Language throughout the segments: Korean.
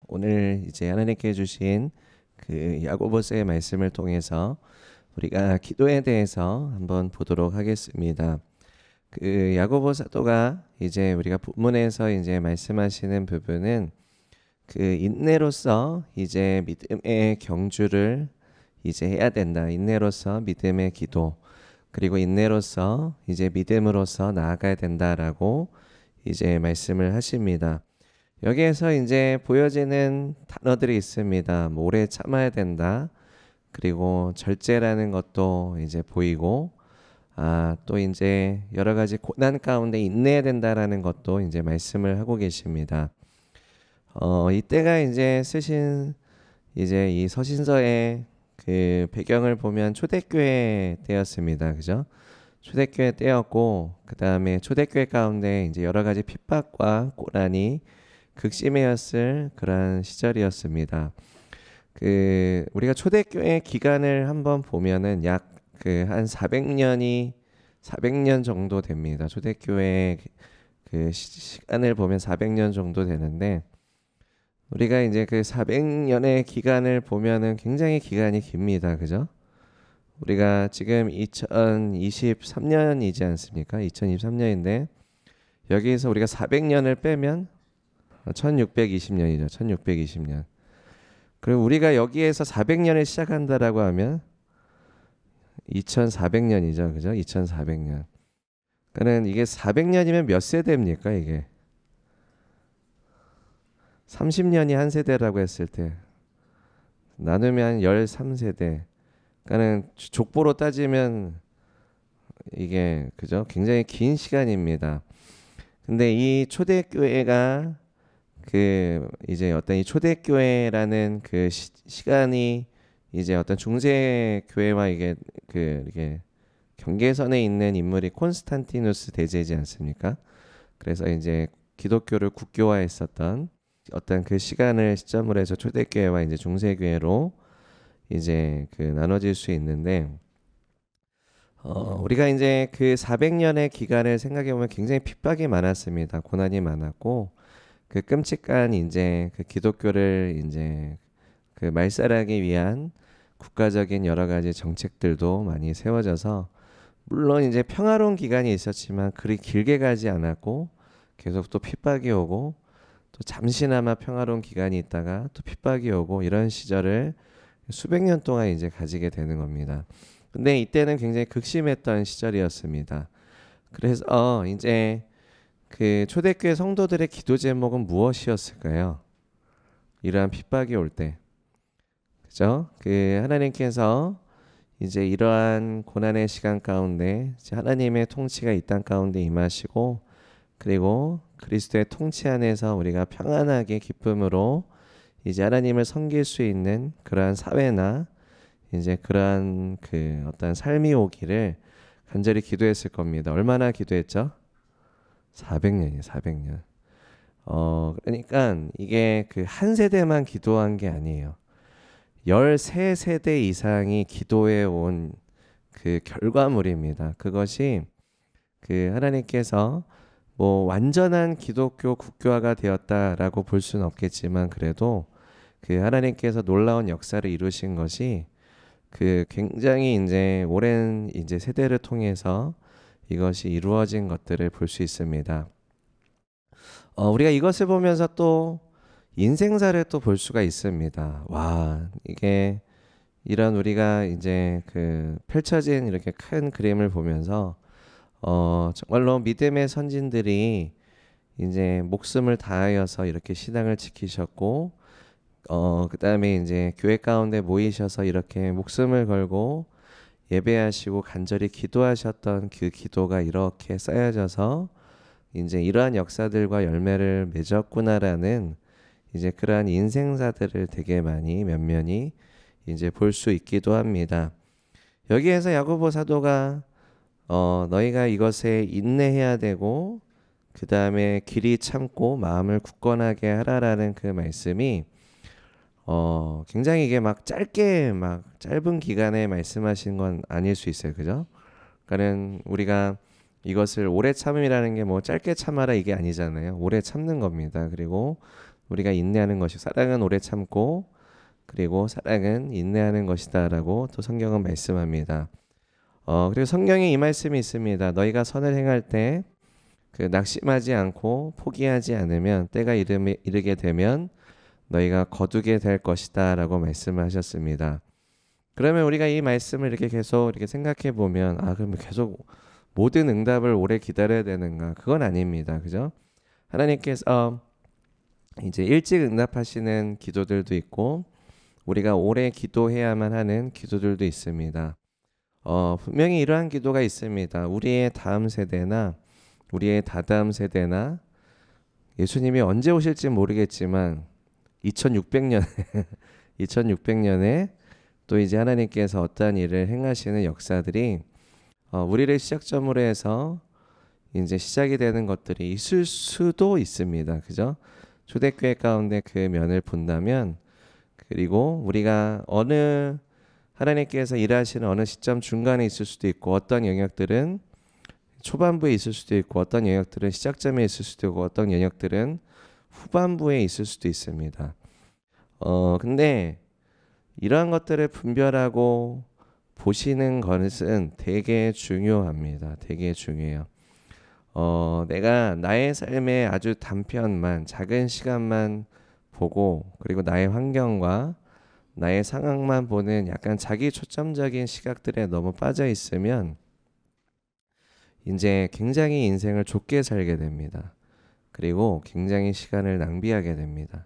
오늘 이제 하나님께 주신 그 야고보서의 말씀을 통해서 우리가 기도에 대해서 한번 보도록 하겠습니다. 그 야고보 사도가 이제 우리가 본문에서 이제 말씀하시는 부분은 그 인내로서 이제 믿음의 경주를 이제 해야 된다. 인내로서 믿음의 기도, 그리고 인내로서 이제 믿음으로서 나아가야 된다라고 이제 말씀을 하십니다. 여기에서 이제 보여지는 단어들이 있습니다. 뭐 오래 참아야 된다. 그리고 절제라는 것도 이제 보이고, 또 이제 여러 가지 고난 가운데 인내해야 된다라는 것도 이제 말씀을 하고 계십니다. 이때가 이제 쓰신 이제 이 서신서의 그 배경을 보면 초대교회 때였습니다. 그죠? 초대교회 때였고, 그 다음에 초대교회 가운데 이제 여러 가지 핍박과 고난이 극심해였을 그러한 시절이었습니다. 그 우리가 초대교회 기간을 한번 보면은 약 그 한 400년 정도 됩니다. 초대교회 그 시간을 보면 400년 정도 되는데, 우리가 이제 그 400년의 기간을 보면은 굉장히 기간이 깁니다. 그죠? 우리가 지금 2023년이지 않습니까? 2023년인데 여기에서 우리가 400년을 빼면 1620년이죠. 1620년. 그리고 우리가 여기에서 400년을 시작한다라고 하면 2400년이죠. 그죠? 2400년. 그러니까 이게 400년이면 몇 세대입니까, 이게? 30년이 한 세대라고 했을 때 나누면 13세대. 그러니까 족보로 따지면 이게 그죠? 굉장히 긴 시간입니다. 근데 이 초대교회가 그 이제 어떤 이 초대교회라는 그 시간이 이제 어떤 중세교회와 이게 경계선에 있는 인물이 콘스탄티누스 대제지 않습니까? 그래서 이제 기독교를 국교화했었던 어떤 그 시간을 시점으로 해서 초대교회와 이제 중세교회로 이제 그 나눠질 수 있는데, 우리가 이제 그 400년의 기간을 생각해 보면 굉장히 핍박이 많았습니다. 고난이 많았고, 그 끔찍한 이제 그 기독교를 이제 그 말살하기 위한 국가적인 여러 가지 정책들도 많이 세워져서, 물론 이제 평화로운 기간이 있었지만 그리 길게 가지 않았고, 계속 또 핍박이 오고, 또 잠시나마 평화로운 기간이 있다가 또 핍박이 오고, 이런 시절을 수백 년 동안 이제 가지게 되는 겁니다. 근데 이때는 굉장히 극심했던 시절이었습니다. 그래서 이제 그 초대교회 성도들의 기도 제목은 무엇이었을까요? 이러한 핍박이 올 때, 그죠? 그 하나님께서 이제 이러한 고난의 시간 가운데 하나님의 통치가 이 땅 가운데 임하시고, 그리고 그리스도의 통치 안에서 우리가 평안하게 기쁨으로 이제 하나님을 섬길 수 있는 그러한 사회나 이제 그러한 그 어떤 삶이 오기를 간절히 기도했을 겁니다. 얼마나 기도했죠? 400년이에요, 400년. 그러니까 이게 그 한 세대만 기도한 게 아니에요. 13세대 이상이 기도해 온 그 결과물입니다. 그것이 그 하나님께서 뭐 완전한 기독교 국교화가 되었다라고 볼 수는 없겠지만, 그래도 그 하나님께서 놀라운 역사를 이루신 것이 그 굉장히 이제 오랜 이제 세대를 통해서 이것이 이루어진 것들을 볼 수 있습니다. 우리가 이것을 보면서 또 인생사를 또 볼 수가 있습니다. 와, 이게 이런 우리가 이제 그 펼쳐진 이렇게 큰 그림을 보면서 정말로 믿음의 선진들이 이제 목숨을 다하여서 이렇게 신앙을 지키셨고, 그 다음에 이제 교회 가운데 모이셔서 이렇게 목숨을 걸고 예배하시고 간절히 기도하셨던 그 기도가 이렇게 쌓여져서 이제 이러한 역사들과 열매를 맺었구나라는 이제 그러한 인생사들을 되게 많이 면면히 이제 볼 수 있기도 합니다. 여기에서 야고보 사도가 너희가 이것에 인내해야 되고, 그 다음에 길이 참고 마음을 굳건하게 하라라는 그 말씀이 굉장히 이게 막 짧게 막 짧은 기간에 말씀하신 건 아닐 수 있어요. 그죠? 그러니까는 우리가 이것을 오래 참음이라는 게 뭐 짧게 참아라 이게 아니잖아요. 오래 참는 겁니다. 그리고 우리가 인내하는 것이 사랑은 오래 참고 그리고 사랑은 인내하는 것이다라고 또 성경은 말씀합니다. 그리고 성경에 이 말씀이 있습니다. 너희가 선을 행할 때 그 낙심하지 않고 포기하지 않으면 때가 이르게 되면 너희가 거두게 될 것이다라고 말씀을 하셨습니다. 그러면 우리가 이 말씀을 이렇게 계속 이렇게 생각해 보면 그러면 계속 모든 응답을 오래 기다려야 되는가? 그건 아닙니다. 그죠? 하나님께서 이제 일찍 응답하시는 기도들도 있고 우리가 오래 기도해야만 하는 기도들도 있습니다. 분명히 이러한 기도가 있습니다. 우리의 다음 세대나 우리의 다다음 세대나 예수님이 언제 오실지 모르겠지만 2600년 2600년에 또 이제 하나님께서 어떠한 일을 행하시는 역사들이 우리를 시작점으로 해서 이제 시작이 되는 것들이 있을 수도 있습니다. 그죠? 초대교회 가운데 그 면을 본다면 그리고 우리가 어느 하나님께서 일하시는 어느 시점 중간에 있을 수도 있고 어떤 영역들은 초반부에 있을 수도 있고 어떤 영역들은 시작점에 있을 수도 있고 어떤 영역들은 후반부에 있을 수도 있습니다. 근데 이러한 것들을 분별하고 보시는 것은 되게 중요합니다. 되게 중요해요. 내가 나의 삶의 아주 단편만 작은 시간만 보고 그리고 나의 환경과 나의 상황만 보는 약간 자기 초점적인 시각들에 너무 빠져 있으면 이제 굉장히 인생을 좁게 살게 됩니다. 그리고 굉장히 시간을 낭비하게 됩니다.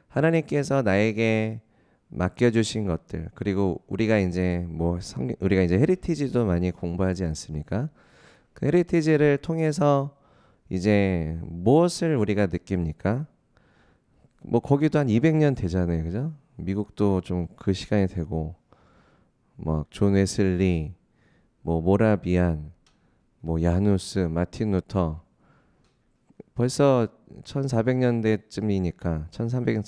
하나님께서 나에게 맡겨주신 것들 그리고 우리가 이제 우리가 이제 헤리티지도 많이 공부하지 않습니까? 그 헤리티지를 통해서 이제 무엇을 우리가 느낍니까? 거기도 한 200년 되잖아요, 그죠? 미국도 좀 그 시간이 되고 존 웨슬리, 모라비안, 야누스, 마틴 루터 벌써 1400년대쯤이니까 1400년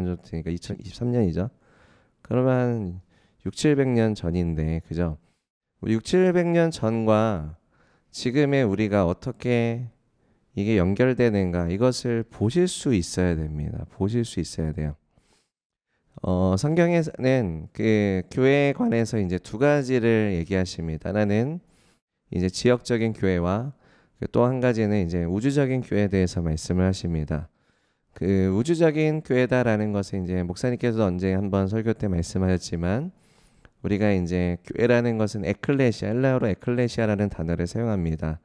정도 되니까 2023년이죠. 그러면 6, 700년 전인데 그죠? 6, 700년 전과 지금의 우리가 어떻게 이게 연결되는가 이것을 보실 수 있어야 됩니다. 보실 수 있어야 돼요. 성경에는 그 교회에 관해서 이제 두 가지를 얘기하십니다. 하나는 이제 지역적인 교회와 또 한 가지는 이제 우주적인 교회에 대해서 말씀을 하십니다. 그 우주적인 교회다라는 것은 이제 목사님께서 언제 한번 설교 때 말씀하셨지만 우리가 이제 교회라는 것은 에클레시아, 헬라어로 에클레시아라는 단어를 사용합니다.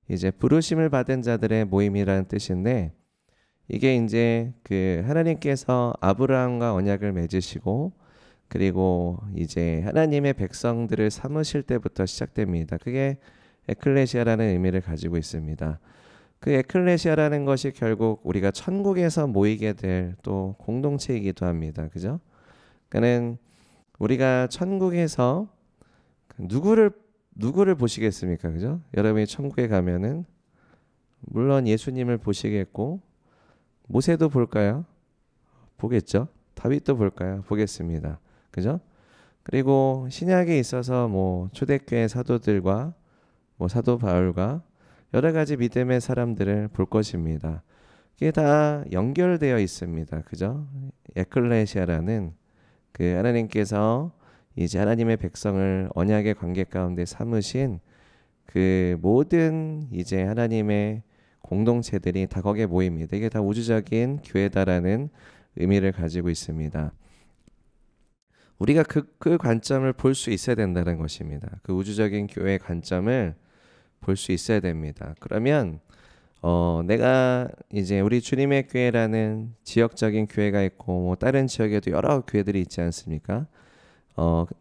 이제 부르심을 받은 자들의 모임이라는 뜻인데 이게 이제 그 하나님께서 아브라함과 언약을 맺으시고 그리고 이제 하나님의 백성들을 삼으실 때부터 시작됩니다. 그게 에클레시아라는 의미를 가지고 있습니다. 그 에클레시아라는 것이 결국 우리가 천국에서 모이게 될 또 공동체이기도 합니다. 그죠? 그러니까는 우리가 천국에서 누구를 보시겠습니까? 그죠? 여러분이 천국에 가면은 물론 예수님을 보시겠고 모세도 볼까요? 보겠죠. 다윗도 볼까요? 보겠습니다. 그죠? 그리고 신약에 있어서 초대교회 사도들과 사도 바울과 여러 가지 믿음의 사람들을 볼 것입니다. 이게 다 연결되어 있습니다. 그죠? 에클레시아라는 그 하나님께서 이제 하나님의 백성을 언약의 관계 가운데 삼으신 그 모든 이제 하나님의 공동체들이 다 거기에 모입니다. 이게 다 우주적인 교회다라는 의미를 가지고 있습니다. 우리가 그 관점을 볼 수 있어야 된다는 것입니다. 그 우주적인 교회의 관점을 볼 수 있어야 됩니다. 그러면 내가 이제 우리 주님의 교회라는 지역적인 교회가 있고 다른 지역에도 여러 교회들이 있지 않습니까?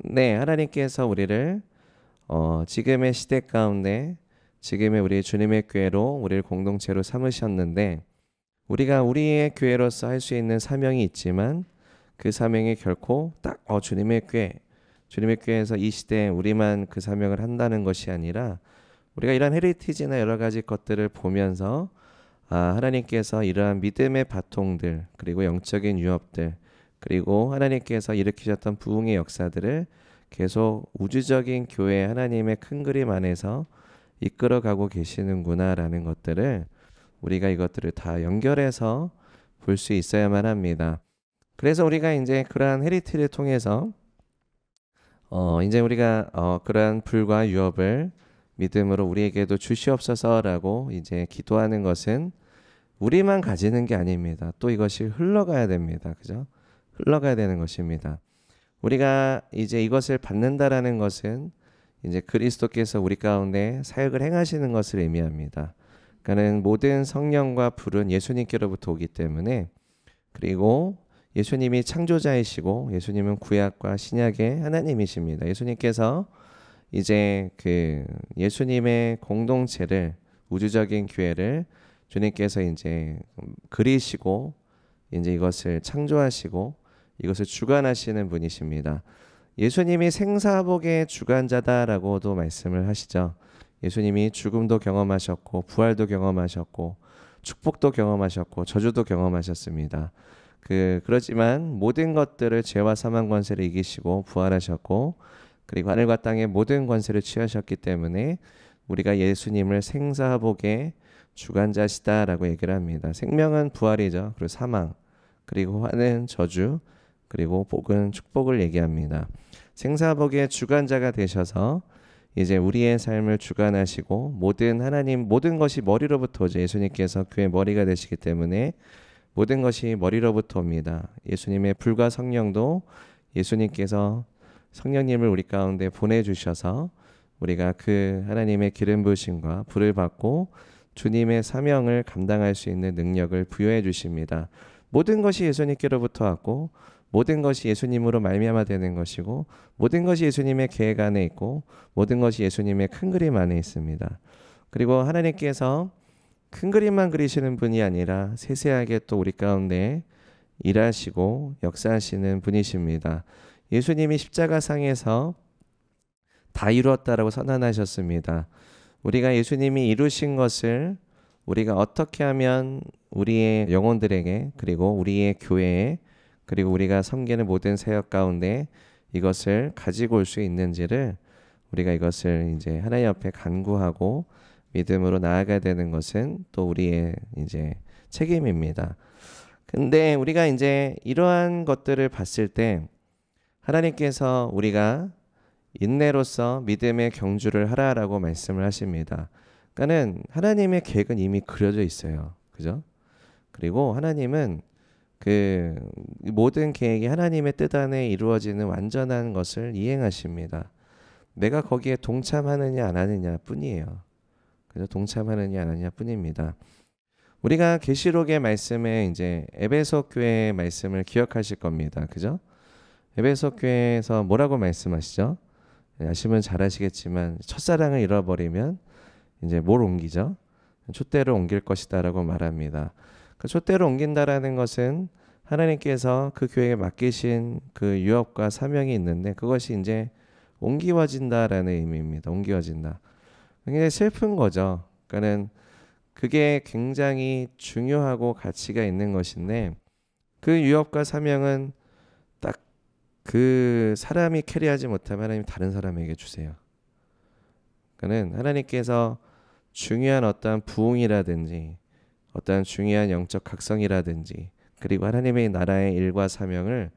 네, 하나님께서 우리를 지금의 시대 가운데 지금의 우리 주님의 교회로 우리를 공동체로 삼으셨는데 우리가 우리의 교회로서 할 수 있는 사명이 있지만 그 사명이 결코 딱 주님의 교회에서 이 시대에 우리만 그 사명을 한다는 것이 아니라 우리가 이러한 헤리티지나 여러 가지 것들을 보면서 하나님께서 이러한 믿음의 바통들 그리고 영적인 유업들 그리고 하나님께서 일으키셨던 부흥의 역사들을 계속 우주적인 교회 하나님의 큰 그림 안에서 이끌어가고 계시는구나라는 것들을 우리가 이것들을 다 연결해서 볼 수 있어야만 합니다. 그래서 우리가 이제 그러한 헤리티를 통해서 이제 우리가 그러한 불과 유업을 믿음으로 우리에게도 주시옵소서라고 이제 기도하는 것은 우리만 가지는 게 아닙니다. 또 이것이 흘러가야 됩니다. 그죠? 흘러가야 되는 것입니다. 우리가 이제 이것을 받는다라는 것은 이제 그리스도께서 우리 가운데 사역을 행하시는 것을 의미합니다. 그러니까는 모든 성령과 불은 예수님께로부터 오기 때문에, 그리고 예수님이 창조자이시고 예수님은 구약과 신약의 하나님이십니다. 예수님께서 이제 그 예수님의 공동체를, 우주적인 교회를 주님께서 이제 그리시고 이제 이것을 창조하시고 이것을 주관하시는 분이십니다. 예수님이 생사복의 주관자다라고도 말씀을 하시죠. 예수님이 죽음도 경험하셨고 부활도 경험하셨고 축복도 경험하셨고 저주도 경험하셨습니다. 그렇지만 모든 것들을 죄와 사망 권세를 이기시고 부활하셨고, 그리고 하늘과 땅의 모든 권세를 취하셨기 때문에 우리가 예수님을 생사복의 주관자시다라고 얘기를 합니다. 생명은 부활이죠. 그리고 사망, 그리고 화는 저주, 그리고 복은 축복을 얘기합니다. 생사복의 주관자가 되셔서 이제 우리의 삶을 주관하시고 모든 것이 머리로부터 오죠. 예수님께서 교회의 머리가 되시기 때문에 모든 것이 머리로부터 옵니다. 예수님의 불과 성령도 예수님께서 성령님을 우리 가운데 보내주셔서 우리가 그 하나님의 기름 부으심과 불을 받고 주님의 사명을 감당할 수 있는 능력을 부여해 주십니다. 모든 것이 예수님께로부터 왔고 모든 것이 예수님으로 말미암아 되는 것이고 모든 것이 예수님의 계획 안에 있고 모든 것이 예수님의 큰 그림 안에 있습니다. 그리고 하나님께서 큰 그림만 그리시는 분이 아니라 세세하게 또 우리 가운데 일하시고 역사하시는 분이십니다. 예수님이 십자가상에서 다 이루었다라고 선언하셨습니다. 우리가 예수님이 이루신 것을 우리가 어떻게 하면 우리의 영혼들에게, 그리고 우리의 교회에, 그리고 우리가 섬기는 모든 사역 가운데 이것을 가지고 올 수 있는지를 우리가 이것을 이제 하나님 앞에 간구하고 믿음으로 나아가야 되는 것은 또 우리의 이제 책임입니다. 근데 우리가 이제 이러한 것들을 봤을 때 하나님께서 우리가 인내로서 믿음의 경주를 하라라고 말씀을 하십니다. 그러니까는 하나님의 계획은 이미 그려져 있어요. 그죠? 그리고 하나님은 그 모든 계획이 하나님의 뜻 안에 이루어지는 완전한 것을 이행하십니다. 내가 거기에 동참하느냐 안 하느냐 뿐이에요. 그래서 동참하느냐 안 하느냐 뿐입니다. 우리가 계시록의 말씀에 이제 에베소 교회의 말씀을 기억하실 겁니다. 그죠? 에베소 교회에서 뭐라고 말씀하시죠? 아시면 잘 아시겠지만 첫사랑을 잃어버리면 이제 뭘 옮기죠? 촛대를 옮길 것이다라고 말합니다. 그 촛대를 옮긴다라는 것은 하나님께서 그 교회에 맡기신 그 유업과 사명이 있는데 그것이 이제 옮기워진다라는 의미입니다. 옮기워진다. 굉장히 슬픈 거죠. 그러니까는 그게 굉장히 중요하고 가치가 있는 것인데 그 유업과 사명은 딱 그 사람이 캐리하지 못하면 하나님 다른 사람에게 주세요. 그러니까는 하나님께서 중요한 어떤 부흥이라든지 어떤 중요한 영적 각성이라든지 그리고 하나님의 나라의 일과 사명을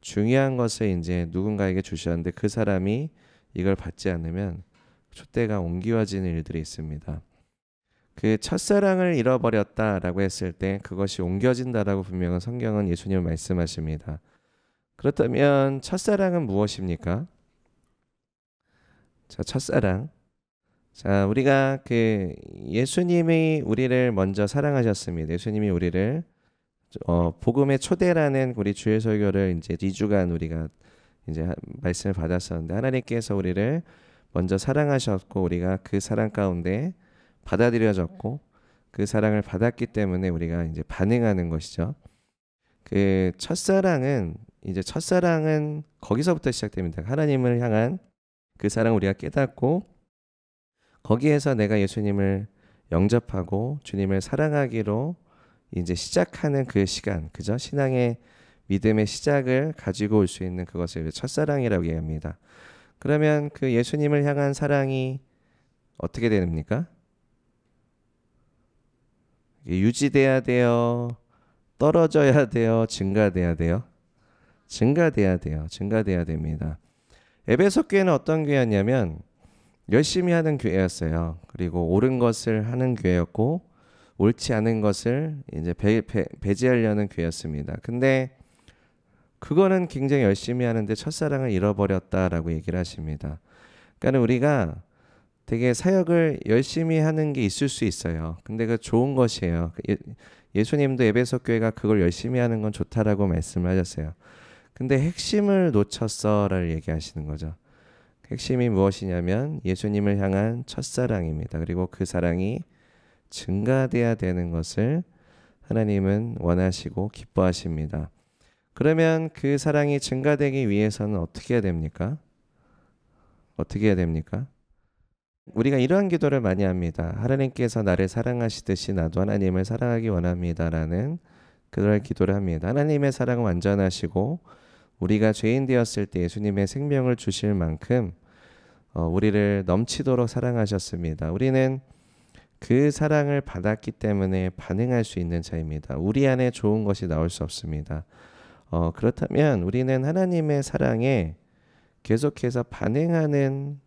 중요한 것을 이제 누군가에게 주셨는데 그 사람이 이걸 받지 않으면 촛대가 옮기워지는 일들이 있습니다. 그 첫사랑을 잃어버렸다라고 했을 때 그것이 옮겨진다라고 분명한 성경은 예수님은 말씀하십니다. 그렇다면 첫사랑은 무엇입니까? 자, 첫사랑. 자, 우리가 그 예수님이 우리를 먼저 사랑하셨습니다. 예수님이 우리를 복음의 초대라는 우리 주일 설교를 이제 2주간 우리가 이제 말씀을 받았었는데 하나님께서 우리를 먼저 사랑하셨고 우리가 그 사랑 가운데 받아들여졌고 그 사랑을 받았기 때문에 우리가 이제 반응하는 것이죠. 그 첫사랑은 거기서부터 시작됩니다. 하나님을 향한 그 사랑 우리가 깨닫고 거기에서 내가 예수님을 영접하고 주님을 사랑하기로 이제 시작하는 그 시간, 그죠? 신앙의 믿음의 시작을 가지고 올 수 있는 그것을 첫사랑이라고 얘기합니다. 그러면 그 예수님을 향한 사랑이 어떻게 됩니까? 유지돼야 돼요? 떨어져야 돼요? 증가돼야 돼요? 증가돼야 돼요. 증가돼야 됩니다. 에베소 교회는 어떤 교회였냐면 열심히 하는 교회였어요. 그리고 옳은 것을 하는 교회였고 옳지 않은 것을 이제 배제하려는 교회였습니다. 근데 그거는 굉장히 열심히 하는데 첫사랑을 잃어버렸다라고 얘기를 하십니다. 그러니까 우리가 되게 사역을 열심히 하는 게 있을 수 있어요. 근데 그 좋은 것이에요. 예수님도 에베소 교회가 그걸 열심히 하는 건 좋다라고 말씀을 하셨어요. 근데 핵심을 놓쳤어를 얘기하시는 거죠. 핵심이 무엇이냐면 예수님을 향한 첫사랑입니다. 그리고 그 사랑이 증가돼야 되는 것을 하나님은 원하시고 기뻐하십니다. 그러면 그 사랑이 증가되기 위해서는 어떻게 해야 됩니까? 어떻게 해야 됩니까? 우리가 이러한 기도를 많이 합니다. 하나님께서 나를 사랑하시듯이 나도 하나님을 사랑하기 원합니다라는 그런 기도를 합니다. 하나님의 사랑은 완전하시고 우리가 죄인 되었을 때 예수님의 생명을 주실 만큼 우리를 넘치도록 사랑하셨습니다. 우리는 그 사랑을 받았기 때문에 반응할 수 있는 자입니다. 우리 안에 좋은 것이 나올 수 없습니다. 그렇다면 우리는 하나님의 사랑에 계속해서 반응하는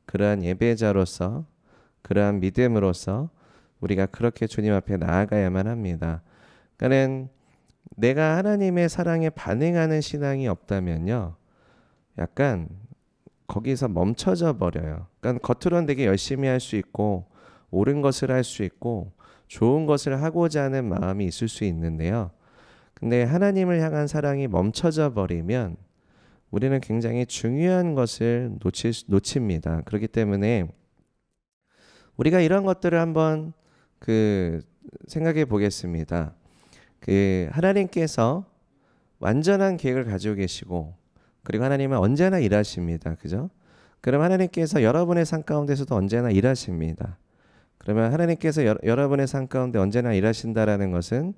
그러한 예배자로서 그러한 믿음으로서 우리가 그렇게 주님 앞에 나아가야만 합니다. 그러니까 내가 하나님의 사랑에 반응하는 신앙이 없다면요, 약간 거기서 멈춰져 버려요. 그러니까 겉으로는 되게 열심히 할 수 있고 옳은 것을 할 수 있고 좋은 것을 하고자 하는 마음이 있을 수 있는데요. 근데 하나님을 향한 사랑이 멈춰져 버리면 우리는 굉장히 중요한 것을 놓칩니다. 그렇기 때문에 우리가 이런 것들을 한번 생각해 보겠습니다. 하나님께서 완전한 계획을 가지고 계시고 그리고 하나님은 언제나 일하십니다. 그죠? 그럼 하나님께서 여러분의 삶 가운데서도 언제나 일하십니다. 그러면 하나님께서 여러분의 삶 가운데 언제나 일하신다라는 것은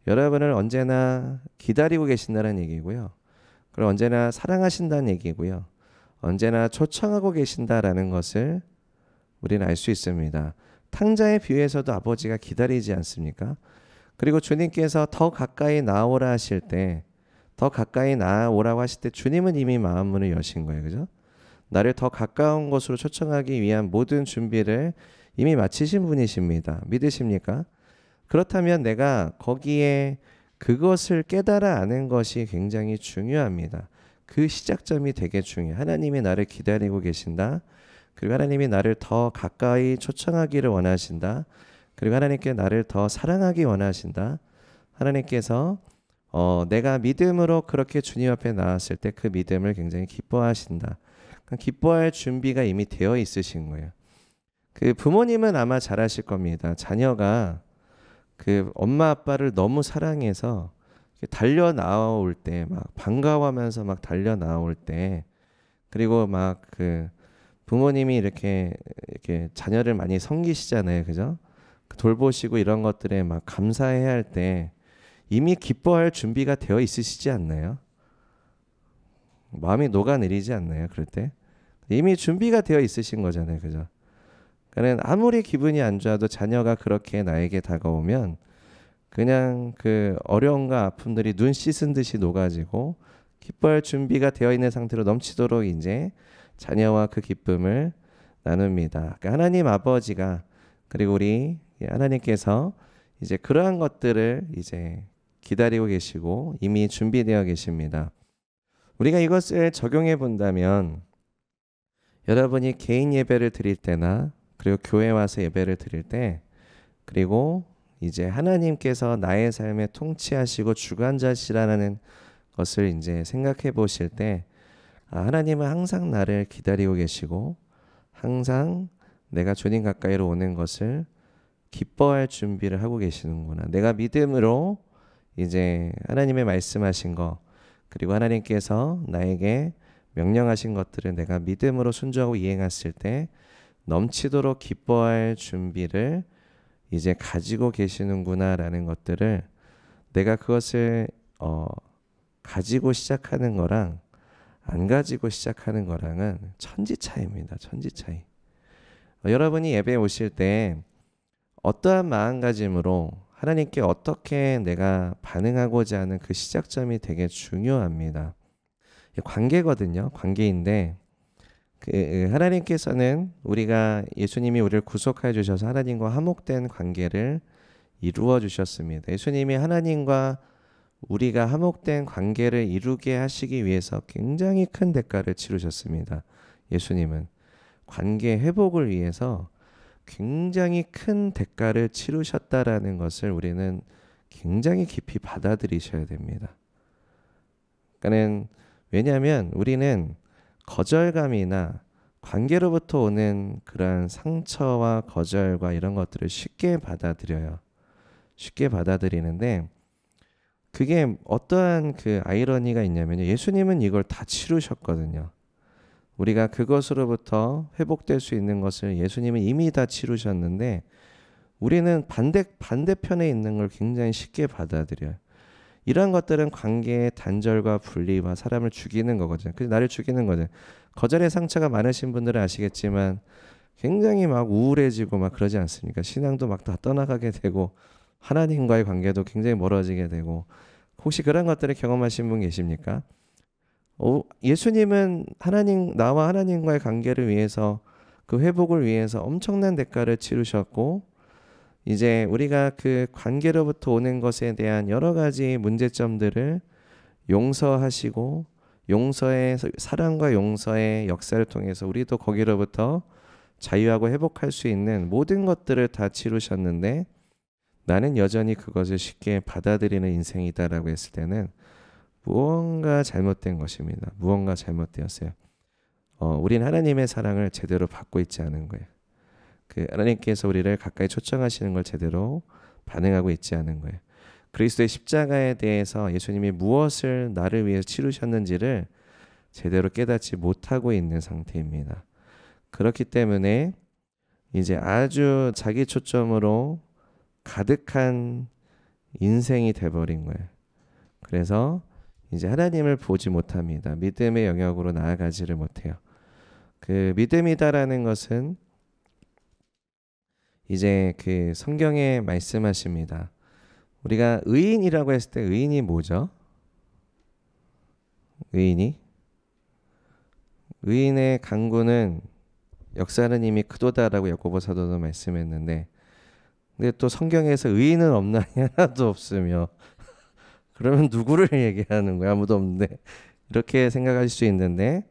여러분을 언제나 기다리고 계신다는 얘기고요. 그리고 언제나 사랑하신다는 얘기고요. 언제나 초청하고 계신다라는 것을 우리는 알 수 있습니다. 탕자의 비유에서도 아버지가 기다리지 않습니까? 그리고 주님께서 더 가까이 나오라 하실 때, 더 가까이 나오라고 하실 때 주님은 이미 마음 문을 여신 거예요. 그죠? 나를 더 가까운 곳으로 초청하기 위한 모든 준비를 이미 마치신 분이십니다. 믿으십니까? 그렇다면 내가 거기에 그것을 깨달아 아는 것이 굉장히 중요합니다. 그 시작점이 되게 중요해요. 하나님이 나를 기다리고 계신다. 그리고 하나님이 나를 더 가까이 초청하기를 원하신다. 그리고 하나님께 나를 더 사랑하기 원하신다. 하나님께서 내가 믿음으로 그렇게 주님 앞에 나왔을 때 그 믿음을 굉장히 기뻐하신다. 그러니까 기뻐할 준비가 이미 되어 있으신 거예요. 부모님은 아마 잘 아실 겁니다. 자녀가 엄마 아빠를 너무 사랑해서 달려 나올 때 막 반가워하면서 막 달려 나올 때, 그리고 막 부모님이 이렇게 자녀를 많이 섬기시잖아요. 그죠? 돌보시고 이런 것들에 막 감사해야 할 때 이미 기뻐할 준비가 되어 있으시지 않나요? 마음이 녹아내리지 않나요? 그럴 때 이미 준비가 되어 있으신 거잖아요. 그죠? 그러니까 아무리 기분이 안 좋아도 자녀가 그렇게 나에게 다가오면 그냥 어려움과 아픔들이 눈 씻은 듯이 녹아지고 기뻐할 준비가 되어 있는 상태로 넘치도록 이제 자녀와 그 기쁨을 나눕니다. 그러니까 하나님 아버지가, 그리고 우리 하나님께서 이제 그러한 것들을 이제 기다리고 계시고 이미 준비되어 계십니다. 우리가 이것을 적용해 본다면 여러분이 개인 예배를 드릴 때나 그리고 교회 와서 예배를 드릴 때, 그리고 이제 하나님께서 나의 삶에 통치하시고 주관자시라는 것을 이제 생각해 보실 때, 하나님은 항상 나를 기다리고 계시고 항상 내가 주님 가까이로 오는 것을 기뻐할 준비를 하고 계시는구나. 내가 믿음으로 이제 하나님의 말씀하신 거, 그리고 하나님께서 나에게 명령하신 것들을 내가 믿음으로 순종하고 이행했을 때 넘치도록 기뻐할 준비를 이제 가지고 계시는구나라는 것들을, 내가 그것을 가지고 시작하는 거랑 안 가지고 시작하는 거랑은 천지 차이입니다. 천지 차이. 여러분이 예배에 오실 때 어떠한 마음가짐으로 하나님께 어떻게 내가 반응하고자 하는 그 시작점이 되게 중요합니다. 관계거든요. 관계인데 하나님께서는 우리가 예수님이 우리를 구속하여 주셔서 하나님과 화목된 관계를 이루어 주셨습니다. 예수님이 하나님과 우리가 화목된 관계를 이루게 하시기 위해서 굉장히 큰 대가를 치르셨습니다. 예수님은 관계 회복을 위해서 굉장히 큰 대가를 치르셨다라는 것을 우리는 굉장히 깊이 받아들이셔야 됩니다. 그러니까는 왜냐하면 우리는 거절감이나 관계로부터 오는 그러한 상처와 거절과 이런 것들을 쉽게 받아들여요. 쉽게 받아들이는데 그게 어떠한 그 아이러니가 있냐면요. 예수님은 이걸 다 치르셨거든요. 우리가 그것으로부터 회복될 수 있는 것을 예수님은 이미 다 치르셨는데 우리는 반대편에 있는 걸 굉장히 쉽게 받아들여요. 이러한 것들은 관계의 단절과 분리와 사람을 죽이는 거거든요. 그래서 나를 죽이는 거죠. 거절의 상처가 많으신 분들은 아시겠지만 굉장히 막 우울해지고 막 그러지 않습니까? 신앙도 막 다 떠나가게 되고 하나님과의 관계도 굉장히 멀어지게 되고 혹시 그런 것들을 경험하신 분 계십니까? 예수님은 나와 하나님과의 관계를 위해서 그 회복을 위해서 엄청난 대가를 치르셨고 이제 우리가 그 관계로부터 오는 것에 대한 여러 가지 문제점들을 용서하시고 사랑과 용서의 역사를 통해서 우리도 거기로부터 자유하고 회복할 수 있는 모든 것들을 다 치르셨는데 나는 여전히 그것을 쉽게 받아들이는 인생이다라고 했을 때는 무언가 잘못된 것입니다. 무언가 잘못되었어요. 우린 하나님의 사랑을 제대로 받고 있지 않은 거예요. 하나님께서 우리를 가까이 초청하시는 걸 제대로 반응하고 있지 않은 거예요. 그리스도의 십자가에 대해서 예수님이 무엇을 나를 위해서 치르셨는지를 제대로 깨닫지 못하고 있는 상태입니다. 그렇기 때문에 이제 아주 자기 초점으로 가득한 인생이 돼버린 거예요. 그래서 이제 하나님을 보지 못합니다. 믿음의 영역으로 나아가지를 못해요. 그 믿음이다라는 것은 이제 그 성경에 말씀하십니다. 우리가 의인이라고 했을 때 의인이 뭐죠? 의인의 간구는 역사는 이미 크도다라고 야고보 사도도 말씀했는데 근데 또 성경에서 의인은 없나니 하나도 없으며 그러면 누구를 얘기하는 거야? 아무도 없는데 이렇게 생각하실 수 있는데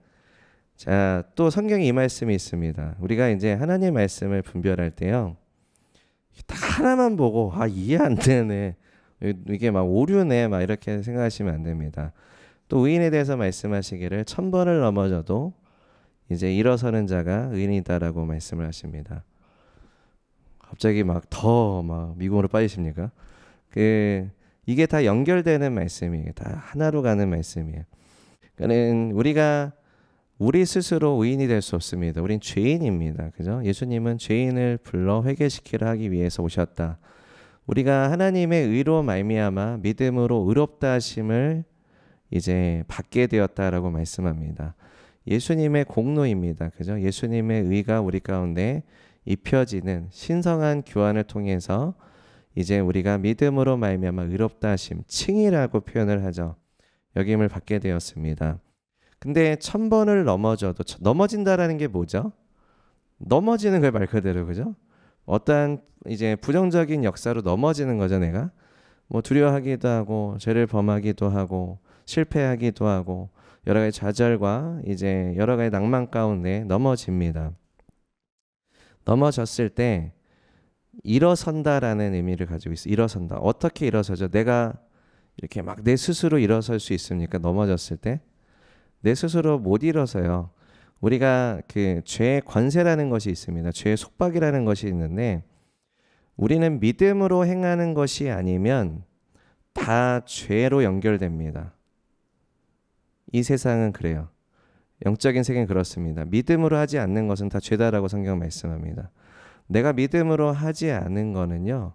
자, 또 성경에 이 말씀이 있습니다. 우리가 이제 하나님의 말씀을 분별할 때요. 딱 하나만 보고 이해 안 되네. 이게 막 오류네 막 이렇게 생각하시면 안 됩니다. 또 의인에 대해서 말씀하시기를 1000번을 넘어져도 이제 일어서는 자가 의인이다라고 말씀을 하십니다. 갑자기 더 미궁으로 빠지십니까? 이게 다 연결되는 말씀이에요. 다 하나로 가는 말씀이에요. 그러니까 우리 스스로 의인이 될 수 없습니다. 우린 죄인입니다. 그죠? 예수님은 죄인을 불러 회개시키려 하기 위해서 오셨다. 우리가 하나님의 의로 말미암아 믿음으로 의롭다 하심을 이제 받게 되었다라고 말씀합니다. 예수님의 공로입니다. 그죠? 예수님의 의가 우리 가운데 입혀지는 신성한 교환을 통해서 이제 우리가 믿음으로 말미암아 의롭다 하심, 칭이라고 표현을 하죠. 여김을 받게 되었습니다. 근데 1000번을 넘어져도 넘어진다라는 게 뭐죠? 넘어지는 걸 말 그대로 그죠? 어떠한 이제 부정적인 역사로 넘어지는 거죠. 내가 두려워하기도 하고 죄를 범하기도 하고 실패하기도 하고 여러 가지 좌절과 이제 여러 가지 낭만 가운데 넘어집니다. 넘어졌을 때 일어선다라는 의미를 가지고 있어요. 일어선다. 어떻게 일어서죠? 내가 이렇게 내 스스로 일어설 수 있습니까? 넘어졌을 때 내 스스로 못 일어서요. 우리가 그 죄의 권세라는 것이 있습니다. 죄의 속박이라는 것이 있는데 우리는 믿음으로 행하는 것이 아니면 다 죄로 연결됩니다. 이 세상은 그래요. 영적인 세계는 그렇습니다. 믿음으로 하지 않는 것은 다 죄다라고 성경 말씀합니다. 내가 믿음으로 하지 않은 거는요,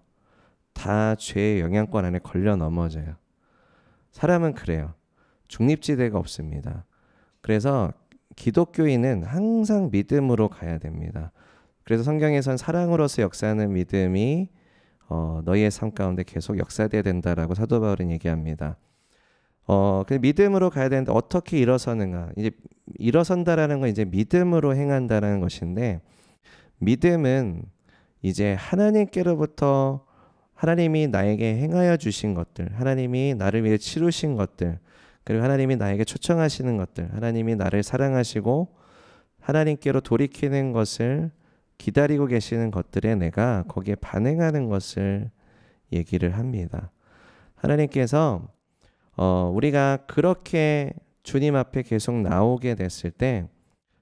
다 죄의 영향권 안에 걸려 넘어져요. 사람은 그래요. 중립지대가 없습니다. 그래서 기독교인은 항상 믿음으로 가야 됩니다. 그래서 성경에선 사랑으로서 역사하는 믿음이 너희의 삶 가운데 계속 역사돼야 된다라고 사도 바울은 얘기합니다. 그 믿음으로 가야 되는데 어떻게 일어서는가? 이제 일어선다라는 건 이제 믿음으로 행한다라는 것인데, 믿음은 이제 하나님께로부터 하나님이 나에게 행하여 주신 것들, 하나님이 나를 위해 치루신 것들, 그리고 하나님이 나에게 초청하시는 것들, 하나님이 나를 사랑하시고 하나님께로 돌이키는 것을 기다리고 계시는 것들에 내가 거기에 반응하는 것을 얘기를 합니다. 하나님께서 우리가 그렇게 주님 앞에 계속 나오게 됐을 때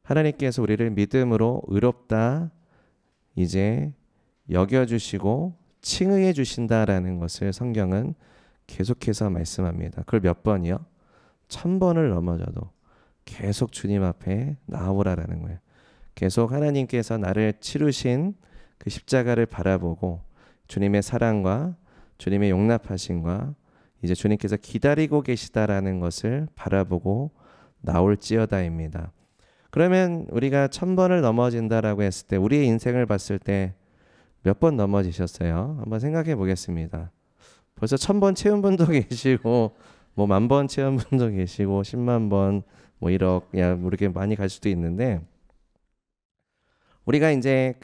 하나님께서 우리를 믿음으로 의롭다 이제 여겨주시고 칭의해 주신다라는 것을 성경은 계속해서 말씀합니다. 그걸 몇 번이요? 1000번을 넘어져도 계속 주님 앞에 나오라라는 거예요. 계속 하나님께서 나를 치르신 그 십자가를 바라보고 주님의 사랑과 주님의 용납하심과 이제 주님께서 기다리고 계시다라는 것을 바라보고 나올지어다입니다. 그러면 우리가 1000번을 넘어진다라고 했을 때 우리의 인생을 봤을 때 몇 번 넘어지셨어요? 한번 생각해 보겠습니다. 벌써 1000번 채운 분도 계시고 뭐 10,000번 채운 분도 계시고 10만 번 뭐 1억 야 모르게 많이 갈 수도 있는데, 우리가 이제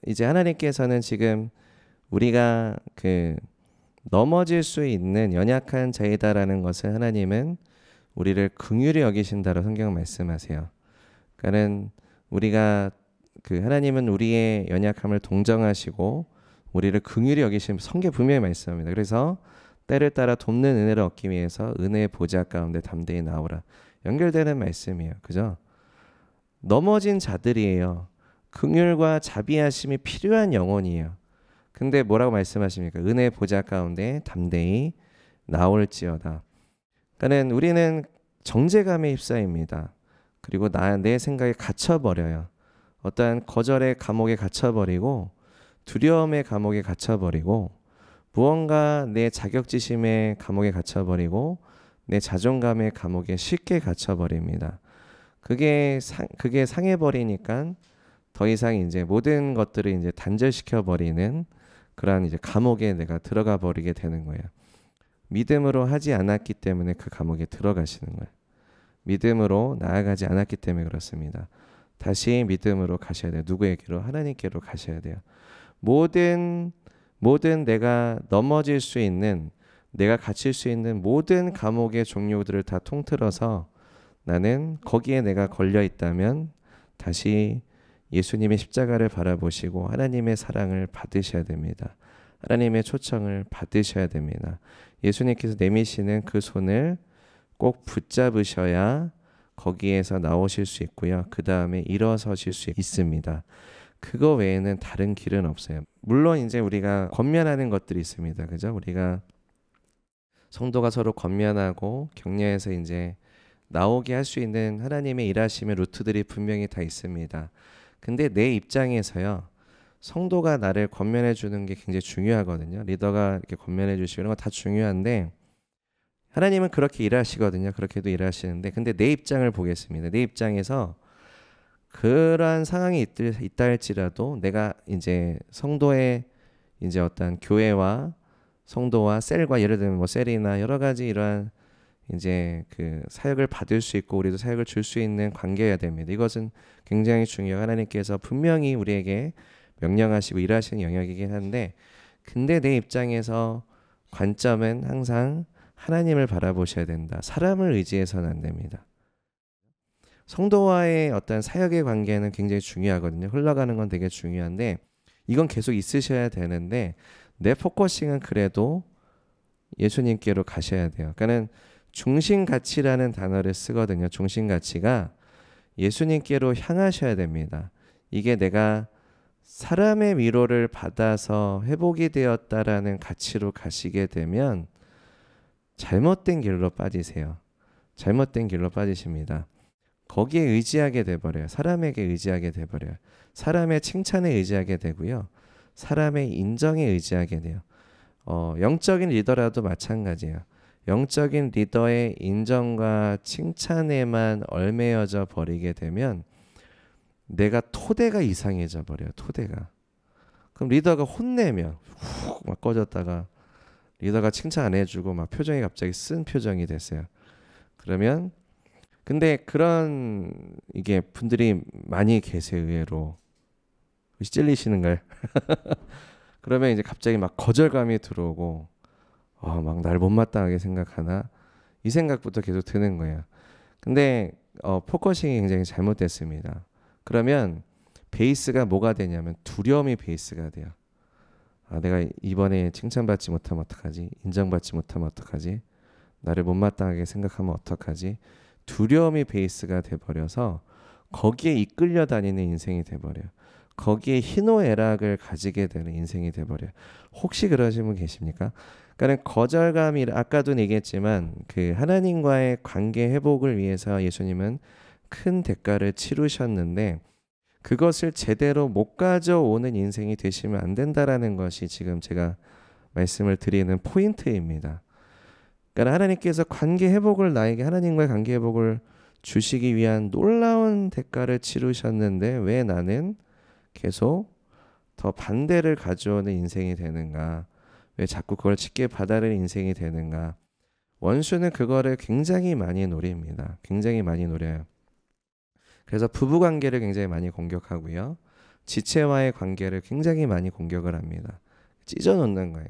이제 하나님께서는 지금 우리가 넘어질 수 있는 연약한 자이다라는 것을 하나님은 우리를 긍휼히 여기신다고 성경은 말씀하세요. 그러니까는 우리가 하나님은 우리의 연약함을 동정하시고 우리를 긍휼히 여기신 성경 분명히 말씀합니다. 그래서 때를 따라 돕는 은혜를 얻기 위해서 은혜의 보좌 가운데 담대히 나오라. 연결되는 말씀이에요. 그죠? 넘어진 자들이에요. 긍휼과 자비하심이 필요한 영혼이에요. 근데 뭐라고 말씀하십니까? 은혜의 보좌 가운데 담대히 나올지어다. 그러니까 우리는 정죄감에 휩싸입니다. 그리고 내 생각에 갇혀버려요. 어떠한 거절의 감옥에 갇혀버리고 두려움의 감옥에 갇혀버리고 무언가 내 자격지심의 감옥에 갇혀버리고 내 자존감의 감옥에 쉽게 갇혀버립니다. 그게 상해버리니까 더 이상 이제 모든 것들을 이제 단절시켜버리는 그러한 이제 감옥에 내가 들어가 버리게 되는 거예요. 믿음으로 하지 않았기 때문에 그 감옥에 들어가시는 거예요. 믿음으로 나아가지 않았기 때문에 그렇습니다. 다시 믿음으로 가셔야 돼요. 누구에게로? 하나님께로 가셔야 돼요. 모든 내가 넘어질 수 있는, 내가 갇힐 수 있는 모든 감옥의 종류들을 다 통틀어서 나는 거기에 내가 걸려 있다면 다시 예수님의 십자가를 바라보시고 하나님의 사랑을 받으셔야 됩니다. 하나님의 초청을 받으셔야 됩니다. 예수님께서 내미시는 그 손을 꼭 붙잡으셔야 거기에서 나오실 수 있고요. 그 다음에 일어서실 수 있습니다. 그거 외에는 다른 길은 없어요. 물론 이제 우리가 권면하는 것들이 있습니다. 그죠? 우리가 성도가 서로 권면하고 격려해서 이제 나오게 할 수 있는 하나님의 일하심의 루트들이 분명히 다 있습니다. 근데 내 입장에서요, 성도가 나를 권면해 주는 게 굉장히 중요하거든요. 리더가 이렇게 권면해 주시고 이런 거 다 중요한데 하나님은 그렇게 일하시거든요. 그렇게도 일하시는데, 근데 내 입장을 보겠습니다. 내 입장에서 그러한 상황이 있다 할지라도 내가 이제 성도의 이제 어떤 교회와 성도와 셀과, 예를 들면 뭐 셀이나 여러 가지 이러한 이제 사역을 받을 수 있고 우리도 사역을 줄 수 있는 관계여야 됩니다. 이것은 굉장히 중요해요. 하나님께서 분명히 우리에게 명령하시고 일하시는 영역이긴 한데, 근데 내 입장에서 관점은 항상 하나님을 바라보셔야 된다. 사람을 의지해서는 안 됩니다. 성도와의 어떤 사역의 관계는 굉장히 중요하거든요. 흘러가는 건 되게 중요한데 이건 계속 있으셔야 되는데 내 포커싱은 그래도 예수님께로 가셔야 돼요. 그러니까는 중심가치라는 단어를 쓰거든요. 중심가치가 예수님께로 향하셔야 됩니다. 이게 내가 사람의 위로를 받아서 회복이 되었다라는 가치로 가시게 되면 잘못된 길로 빠지세요. 잘못된 길로 빠지십니다. 거기에 의지하게 돼버려요. 사람에게 의지하게 돼버려요. 사람의 칭찬에 의지하게 되고요. 사람의 인정에 의지하게 돼요. 영적인 리더라도 마찬가지예요. 영적인 리더의 인정과 칭찬에만 얽매여져 버리게 되면 내가 토대가 이상해져 버려요. 토대가. 그럼 리더가 혼내면 훅 막 꺼졌다가 리더가 칭찬 안 해주고 막 표정이 갑자기 쓴 표정이 됐어요. 그러면 근데 그런 이게 분들이 많이 계세요. 의외로. 혹시 찔리시는가요? 그러면 이제 갑자기 막 거절감이 들어오고 막 날 못마땅하게 생각하나 이 생각부터 계속 드는 거예요. 근데 포커싱이 굉장히 잘못됐습니다. 그러면 베이스가 뭐가 되냐면 두려움이 베이스가 돼요. 내가 이번에 칭찬받지 못하면 어떡하지? 인정받지 못하면 어떡하지? 나를 못마땅하게 생각하면 어떡하지? 두려움이 베이스가 돼버려서 거기에 이끌려 다니는 인생이 돼버려요. 거기에 희노애락을 가지게 되는 인생이 돼버려요. 혹시 그러신 분 계십니까? 그러니까 거절감이 아까도 얘기했지만 그 하나님과의 관계 회복을 위해서 예수님은 큰 대가를 치르셨는데 그것을 제대로 못 가져오는 인생이 되시면 안 된다라는 것이 지금 제가 말씀을 드리는 포인트입니다. 그러니까 하나님께서 관계 회복을 나에게 하나님과의 관계 회복을 주시기 위한 놀라운 대가를 치르셨는데 왜 나는 계속 더 반대를 가져오는 인생이 되는가? 왜 자꾸 그걸 쉽게 받아들이는 인생이 되는가? 원수는 그거를 굉장히 많이 노립니다. 굉장히 많이 노려요. 그래서 부부 관계를 굉장히 많이 공격하고요. 지체와의 관계를 굉장히 많이 공격을 합니다. 찢어 놓는 거예요.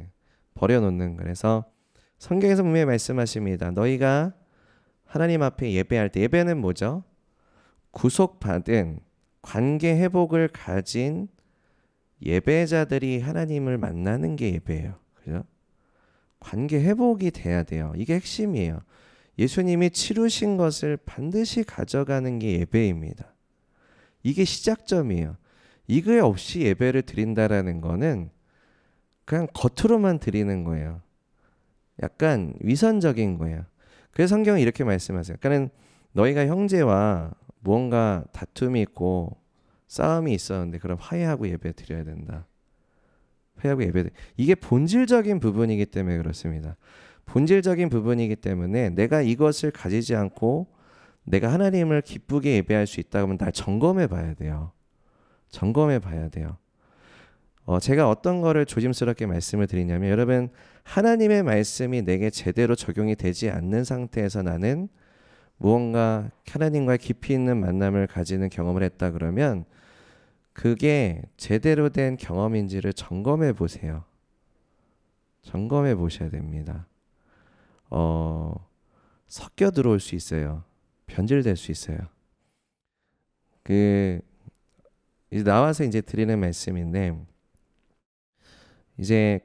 버려 놓는 거예요. 그래서 성경에서 분명히 말씀하십니다. 너희가 하나님 앞에 예배할 때 예배는 뭐죠? 구속받은 관계 회복을 가진 예배자들이 하나님을 만나는 게 예배예요. 그죠? 관계 회복이 돼야 돼요. 이게 핵심이에요. 예수님이 치루신 것을 반드시 가져가는 게 예배입니다. 이게 시작점이에요. 이거 없이 예배를 드린다라는 거는 그냥 겉으로만 드리는 거예요. 약간 위선적인 거예요. 그래서 성경은 이렇게 말씀하세요. 그러니까 너희가 형제와 무언가 다툼이 있고 싸움이 있었는데 그럼 화해하고 예배 드려야 된다. 회하고 예배. 이게 본질적인 부분이기 때문에 그렇습니다. 본질적인 부분이기 때문에 내가 이것을 가지지 않고 내가 하나님을 기쁘게 예배할 수 있다 그러면 날 점검해 봐야 돼요. 점검해 봐야 돼요. 제가 어떤 거를 조심스럽게 말씀을 드리냐면 여러분 하나님의 말씀이 내게 제대로 적용이 되지 않는 상태에서 나는 무언가 하나님과의 깊이 있는 만남을 가지는 경험을 했다 그러면 그게 제대로 된 경험인지를 점검해 보세요. 점검해 보셔야 됩니다. 섞여 들어올 수 있어요. 변질될 수 있어요. 이제 나와서 이제 드리는 말씀인데 이제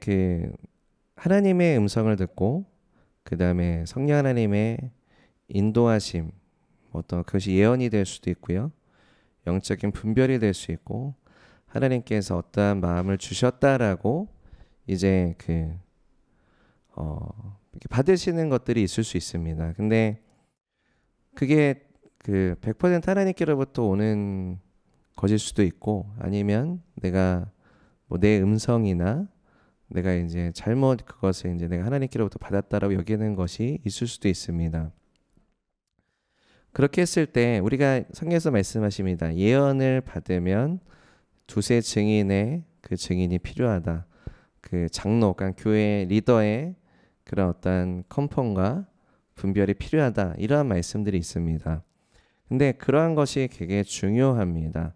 하나님의 음성을 듣고 그 다음에 성령 하나님의 인도하심 어떤 그것이 예언이 될 수도 있고요. 영적인 분별이 될 수 있고 하나님께서 어떠한 마음을 주셨다라고 이제 이렇게 받으시는 것들이 있을 수 있습니다. 근데 그게 100% 하나님께로부터 오는 것일 수도 있고 아니면 내가 뭐 내 음성이나 내가 이제 잘못 그것을 이제 내가 하나님께로부터 받았다라고 여기는 것이 있을 수도 있습니다. 그렇게 했을 때 우리가 성경에서 말씀하십니다. 예언을 받으면 두세 증인의 그 증인이 필요하다. 그 장로, 그러니까 교회 리더의 그런 어떤 컨펌과 분별이 필요하다. 이러한 말씀들이 있습니다. 근데 그러한 것이 되게 중요합니다.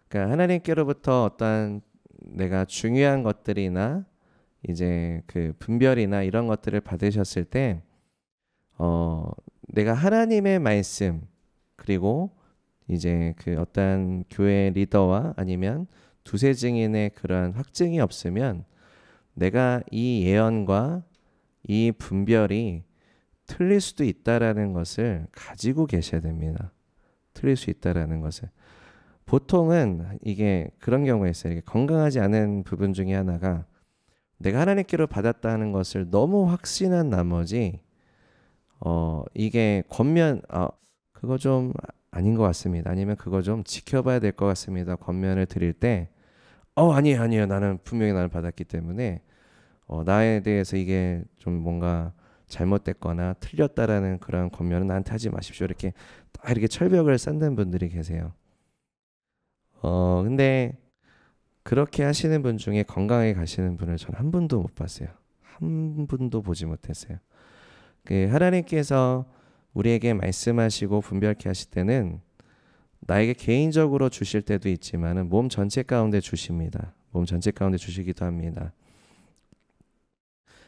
그러니까 하나님께로부터 어떤 내가 중요한 것들이나 이제 그 분별이나 이런 것들을 받으셨을 때 내가 하나님의 말씀 그리고 이제 어떤 교회 리더와 아니면 두세 증인의 그러한 확증이 없으면 내가 이 예언과 이 분별이 틀릴 수도 있다라는 것을 가지고 계셔야 됩니다. 틀릴 수 있다라는 것을. 보통은 이게 그런 경우가 있어요. 이게 건강하지 않은 부분 중에 하나가 내가 하나님께로 받았다는 것을 너무 확신한 나머지 이게 권면 그거 좀 아닌 것 같습니다. 아니면 그거 좀 지켜봐야 될 것 같습니다. 권면을 드릴 때 아니에요. 나는 분명히 나를 받았기 때문에 나에 대해서 이게 좀 뭔가 잘못됐거나 틀렸다라는 그런 권면은 나한테 하지 마십시오. 이렇게 딱 이렇게 철벽을 쌓는 분들이 계세요. 근데 그렇게 하시는 분 중에 건강하게 가시는 분을 전 한 분도 못 봤어요. 한 분도 보지 못했어요. 그 하나님께서 우리에게 말씀하시고 분별케 하실 때는 나에게 개인적으로 주실 때도 있지만은 몸 전체 가운데 주십니다. 몸 전체 가운데 주시기도 합니다.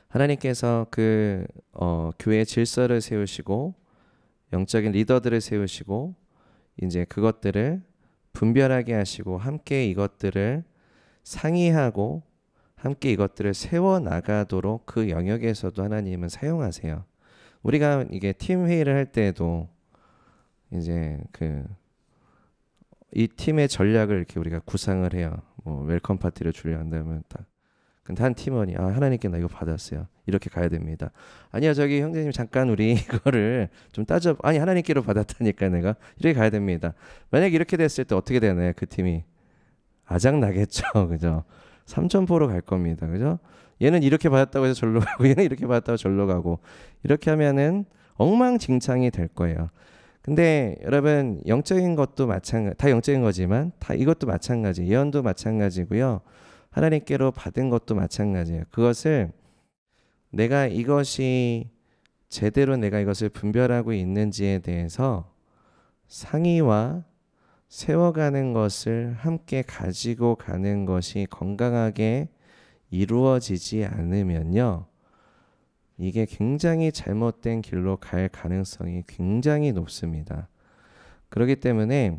하나님께서 교회의 질서를 세우시고 영적인 리더들을 세우시고 이제 그것들을 분별하게 하시고 함께 이것들을 상의하고 함께 이것들을 세워 나가도록 그 영역에서도 하나님은 사용하세요. 우리가 이게 팀 회의를 할 때에도 이제 이 팀의 전략을 이렇게 우리가 구상을 해요. 뭐 웰컴 파티를 주려 한다면 딱. 근데 한 팀원이 하나님께 나 이거 받았어요. 이렇게 가야 됩니다. 아니요 저기 형제님 잠깐 우리 이거를 좀 아니 하나님께로 받았다니까 내가 이렇게 가야 됩니다. 만약에 이렇게 됐을 때 어떻게 되나요? 그 팀이 아작 나겠죠. 그죠? 삼천포로 갈 겁니다. 그죠? 얘는 이렇게 받았다고 해서 절로 가고 얘는 이렇게 받았다고 절로 가고 이렇게 하면은 엉망진창이 될 거예요. 근데 여러분 영적인 것도 다 영적인 거지만 다 이것도 마찬가지. 예언도 마찬가지고요. 하나님께로 받은 것도 마찬가지예요. 그것을 내가 이것이 제대로 내가 이것을 분별하고 있는지에 대해서 상의와 세워가는 것을 함께 가지고 가는 것이 건강하게 이루어지지 않으면요. 이게 굉장히 잘못된 길로 갈 가능성이 굉장히 높습니다. 그렇기 때문에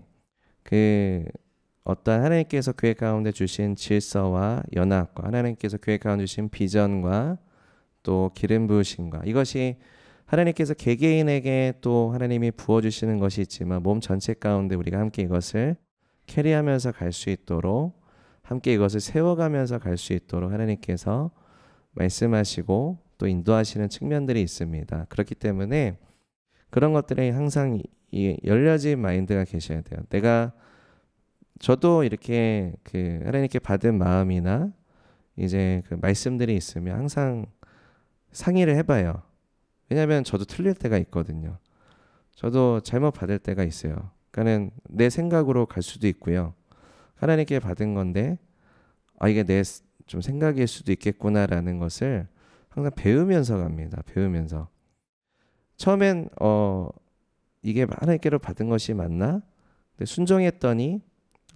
어떤 하나님께서 교회 가운데 주신 질서와 연합과 하나님께서 교회 가운데 주신 비전과 또 기름 부으심과 이것이 하나님께서 개개인에게 또 하나님이 부어주시는 것이 있지만 몸 전체 가운데 우리가 함께 이것을 캐리하면서 갈 수 있도록 함께 이것을 세워가면서 갈 수 있도록 하나님께서 말씀하시고 또 인도하시는 측면들이 있습니다. 그렇기 때문에 그런 것들에 항상 열려진 마인드가 계셔야 돼요. 저도 이렇게 하나님께 받은 마음이나 이제 말씀들이 있으면 항상 상의를 해봐요. 왜냐하면 저도 틀릴 때가 있거든요. 저도 잘못 받을 때가 있어요. 그러니까는 내 생각으로 갈 수도 있고요. 하나님께 받은 건데 이게 내 좀 생각일 수도 있겠구나라는 것을 항상 배우면서 갑니다. 배우면서 처음엔 이게 하나님께로 받은 것이 맞나? 근데 순종했더니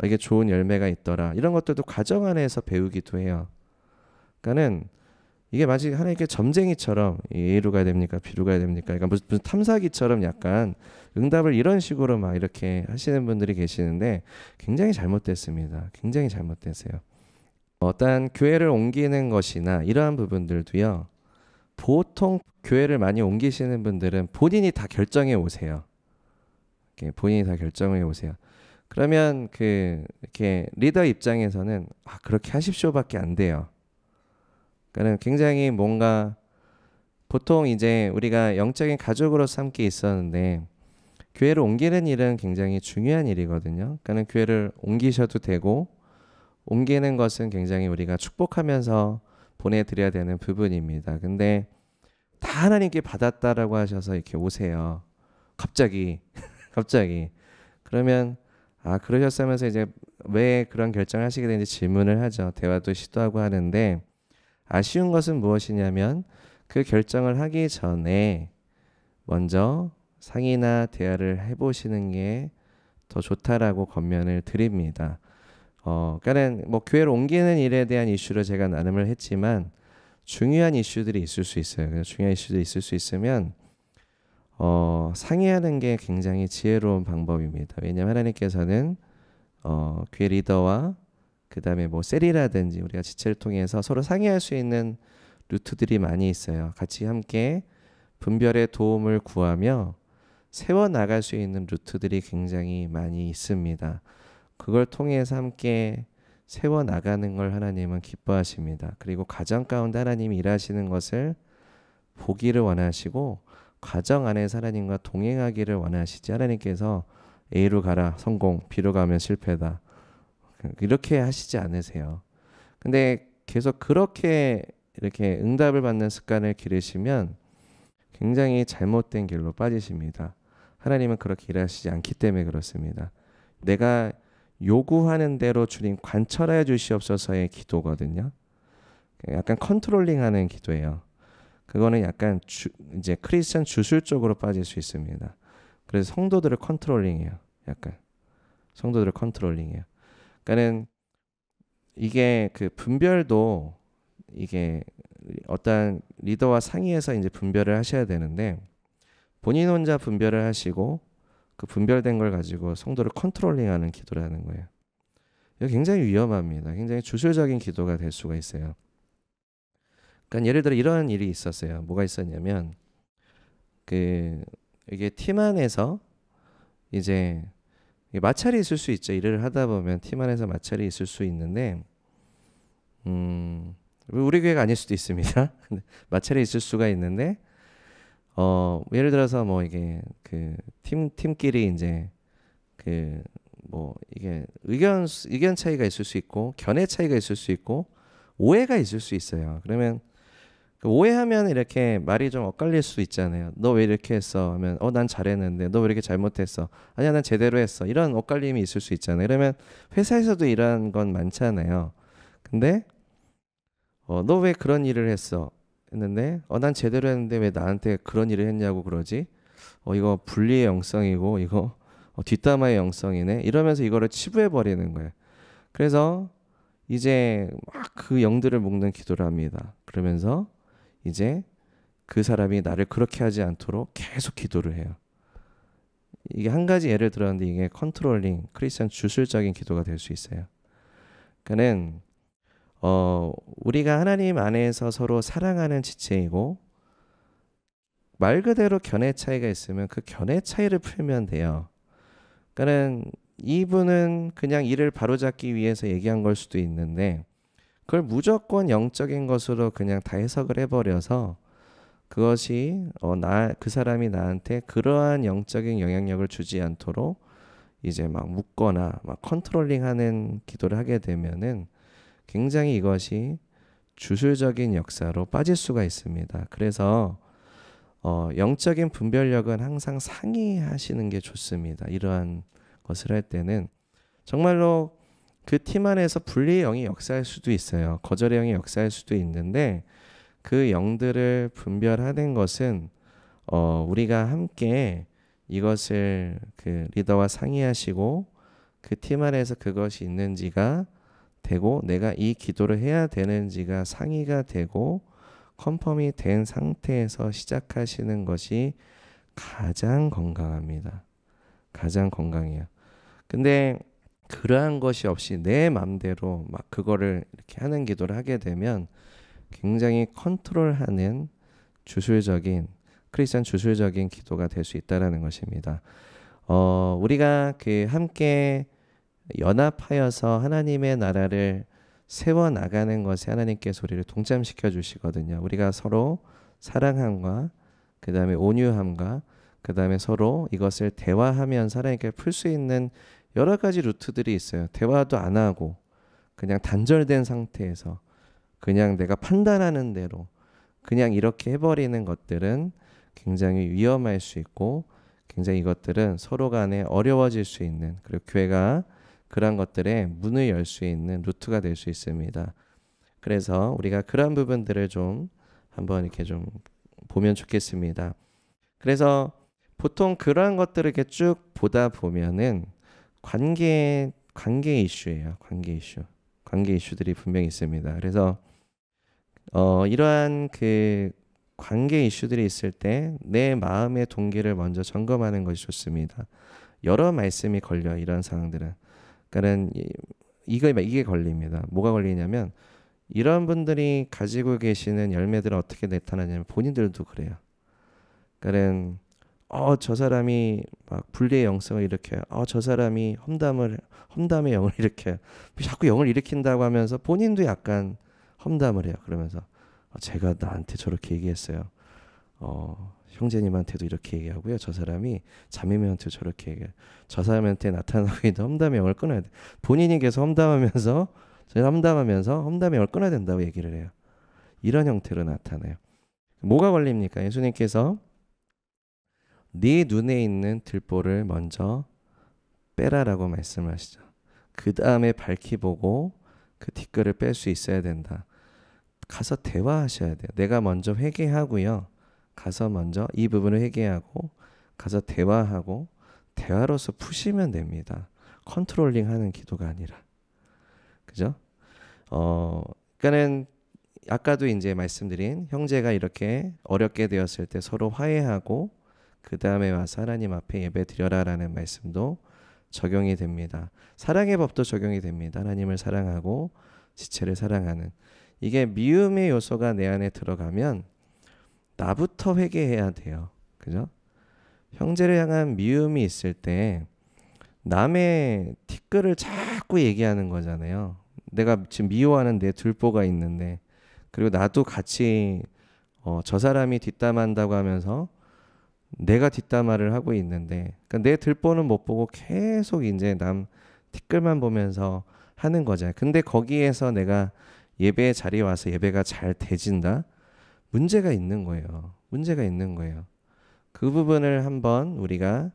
이게 좋은 열매가 있더라. 이런 것들도 과정 안에서 배우기도 해요. 그러니까는 이게 마치 하나님께 점쟁이처럼 A로 가야 됩니까? B로 가야 됩니까? 그러니까 무슨 탐사기처럼 약간 응답을 이런 식으로 막 이렇게 하시는 분들이 계시는데 굉장히 잘못됐습니다. 굉장히 잘못됐어요. 어떤 교회를 옮기는 것이나 이러한 부분들도요. 보통 교회를 많이 옮기시는 분들은 본인이 다 결정해 오세요. 본인이 다 결정해 오세요. 그러면 이렇게 리더 입장에서는 그렇게 하십시오밖에 안 돼요. 그러니까 굉장히 뭔가 보통 이제 우리가 영적인 가족으로서 함께 있었는데 교회를 옮기는 일은 굉장히 중요한 일이거든요. 그러니까 교회를 옮기셔도 되고 옮기는 것은 굉장히 우리가 축복하면서 보내드려야 되는 부분입니다. 근데 다 하나님께 받았다라고 하셔서 이렇게 오세요. 갑자기 그러면 그러셨으면서 이제 왜 그런 결정을 하시게 되는지 질문을 하죠. 대화도 시도하고 하는데 아쉬운 것은 무엇이냐면 그 결정을 하기 전에 먼저 상의나 대화를 해보시는 게 더 좋다라고 권면을 드립니다. 그러니까는 뭐 교회를 옮기는 일에 대한 이슈를 제가 나눔을 했지만 중요한 이슈들이 있을 수 있어요. 그래서 중요한 이슈들이 있을 수 있으면 상의하는 게 굉장히 지혜로운 방법입니다. 왜냐하면 하나님께서는 교회 리더와 그 다음에 뭐 셀이라든지 우리가 지체를 통해서 서로 상의할 수 있는 루트들이 많이 있어요. 같이 함께 분별의 도움을 구하며 세워나갈 수 있는 루트들이 굉장히 많이 있습니다. 그걸 통해서 함께 세워나가는 걸 하나님은 기뻐하십니다. 그리고 가정 가운데 하나님이 일하시는 것을 보기를 원하시고 가정 안에서 하나님과 동행하기를 원하시지 하나님께서 A로 가라 성공, B로 가면 실패다. 이렇게 하시지 않으세요. 근데 계속 그렇게 이렇게 응답을 받는 습관을 기르시면 굉장히 잘못된 길로 빠지십니다. 하나님은 그렇게 일하시지 않기 때문에 그렇습니다. 내가 요구하는 대로 주님 관철하여 주시옵소서의 기도거든요. 약간 컨트롤링하는 기도예요. 그거는 약간 이제 크리스천 주술 쪽으로 빠질 수 있습니다. 그래서 성도들을 컨트롤링해요. 약간 성도들을 컨트롤링해요. 그러니까는 이게 그 분별도 이게 어떤 리더와 상의해서 이제 분별을 하셔야 되는데 본인 혼자 분별을 하시고 그 분별된 걸 가지고 성도를 컨트롤링하는 기도라는 거예요. 이거 굉장히 위험합니다. 굉장히 주술적인 기도가 될 수가 있어요. 그러니까 예를 들어 이런 일이 있었어요. 뭐가 있었냐면 그 이게 팀 안에서 이제 마찰이 있을 수 있죠. 일을 하다 보면 팀 안에서 마찰이 있을 수 있는데 우리 교회가 아닐 수도 있습니다. 마찰이 있을 수가 있는데 예를 들어서 뭐 이게 그 팀끼리 이제 그 뭐 이게 의견 차이가 있을 수 있고 견해 차이가 있을 수 있고 오해가 있을 수 있어요. 그러면 그 오해하면 이렇게 말이 좀 엇갈릴 수 있잖아요. 너 왜 이렇게 했어? 하면 난 잘했는데 너 왜 이렇게 잘못했어? 아니야 난 제대로 했어. 이런 엇갈림이 있을 수 있잖아요. 그러면 회사에서도 이런 건 많잖아요. 근데 너 왜 그런 일을 했어? 했는데 난 제대로 했는데 왜 나한테 그런 일을 했냐고 그러지? 이거 분리의 영성이고 이거 뒷담화의 영성이네. 이러면서 이거를 치부해 버리는 거예요. 그래서 이제 막 그 영들을 묶는 기도를 합니다. 그러면서 이제 그 사람이 나를 그렇게 하지 않도록 계속 기도를 해요. 이게 한 가지 예를 들었는데 이게 컨트롤링, 크리스천 주술적인 기도가 될 수 있어요. 그러니까는 우리가 하나님 안에서 서로 사랑하는 지체이고 말 그대로 견해 차이가 있으면 그 견해 차이를 풀면 돼요. 그러니까는 이분은 그냥 일을 바로잡기 위해서 얘기한 걸 수도 있는데 그걸 무조건 영적인 것으로 그냥 다 해석을 해버려서 그것이 그 사람이 나한테 그러한 영적인 영향력을 주지 않도록 이제 막 묶거나 막 컨트롤링하는 기도를 하게 되면은 굉장히 이것이 주술적인 역사로 빠질 수가 있습니다. 그래서 영적인 분별력은 항상 상의하시는 게 좋습니다. 이러한 것을 할 때는 정말로 그 팀 안에서 분리의 영이 역사할 수도 있어요. 거절의 영이 역사할 수도 있는데 그 영들을 분별하는 것은 우리가 함께 이것을 그 리더와 상의하시고 그 팀 안에서 그것이 있는지가 되고 내가 이 기도를 해야 되는지가 상의가 되고 컨펌이 된 상태에서 시작하시는 것이 가장 건강합니다. 가장 건강해요. 근데 그러한 것이 없이 내 맘대로 막 그거를 이렇게 하는 기도를 하게 되면 굉장히 컨트롤하는 주술적인 크리스천 주술적인 기도가 될 수 있다라는 것입니다. 우리가 그 함께 연합하여서 하나님의 나라를 세워 나가는 것에 하나님께서 우리를 동참시켜 주시거든요. 우리가 서로 사랑함과 그다음에 온유함과 그다음에 서로 이것을 대화하면서 하나님께 풀 수 있는 여러 가지 루트들이 있어요. 대화도 안 하고 그냥 단절된 상태에서 그냥 내가 판단하는 대로 그냥 이렇게 해버리는 것들은 굉장히 위험할 수 있고 굉장히 이것들은 서로 간에 어려워질 수 있는 그리고 교회가 그런 것들에 문을 열 수 있는 루트가 될 수 있습니다. 그래서 우리가 그런 부분들을 좀 한번 이렇게 좀 보면 좋겠습니다. 그래서 보통 그러한 것들을 이렇게 쭉 보다 보면은 관계 이슈예요. 관계 이슈들이 분명히 있습니다. 그래서 이러한 그 관계 이슈들이 있을 때 내 마음의 동기를 먼저 점검하는 것이 좋습니다. 여러 말씀이 걸려 이런 상황들은. 그러니까는 이게 걸립니다. 뭐가 걸리냐면 이런 분들이 가지고 계시는 열매들은 어떻게 나타나냐면 본인들도 그래요. 그러니까는 저 사람이 막 분리의 영성을 일으켜요. 저 사람이 험담의 영을 일으켜요. 자꾸 영을 일으킨다고 하면서 본인도 약간 험담을 해요. 그러면서 제가 나한테 저렇게 얘기했어요. 형제님한테도 이렇게 얘기하고요. 저 사람이 자매님한테 저렇게 얘기해요. 저 사람한테 나타나고 있는 험담의 영을 끊어야 돼. 본인이 계속 험담하면서 험담의 영을 끊어야 된다고 얘기를 해요. 이런 형태로 나타나요. 뭐가 걸립니까? 예수님께서 네 눈에 있는 들보를 먼저 빼라라고 말씀하시죠. 그 다음에 밝히 보고 그 티끌을 뺄 수 있어야 된다. 가서 대화하셔야 돼요. 내가 먼저 회개하고요. 가서 먼저 이 부분을 회개하고 가서 대화하고 대화로서 푸시면 됩니다. 컨트롤링 하는 기도가 아니라. 그죠? 그러니까는 아까도 이제 말씀드린 형제가 이렇게 어렵게 되었을 때 서로 화해하고 그 다음에 와서 하나님 앞에 예배 드려라라는 말씀도 적용이 됩니다. 사랑의 법도 적용이 됩니다. 하나님을 사랑하고 지체를 사랑하는. 이게 미움의 요소가 내 안에 들어가면 나부터 회개해야 돼요. 그죠? 형제를 향한 미움이 있을 때 남의 티끌을 자꾸 얘기하는 거잖아요. 내가 지금 미워하는 내 들보가 있는데, 그리고 나도 같이 저 사람이 뒷담한다고 하면서 내가 뒷담화를 하고 있는데, 그러니까 내 들보는 못 보고 계속 이제 남 티끌만 보면서 하는 거잖아요. 근데 거기에서 내가 예배 자리에 와서 예배가 잘 되진다? 문제가 있는 거예요. 문제가 있는 거예요. 그 부분을 한번 우리가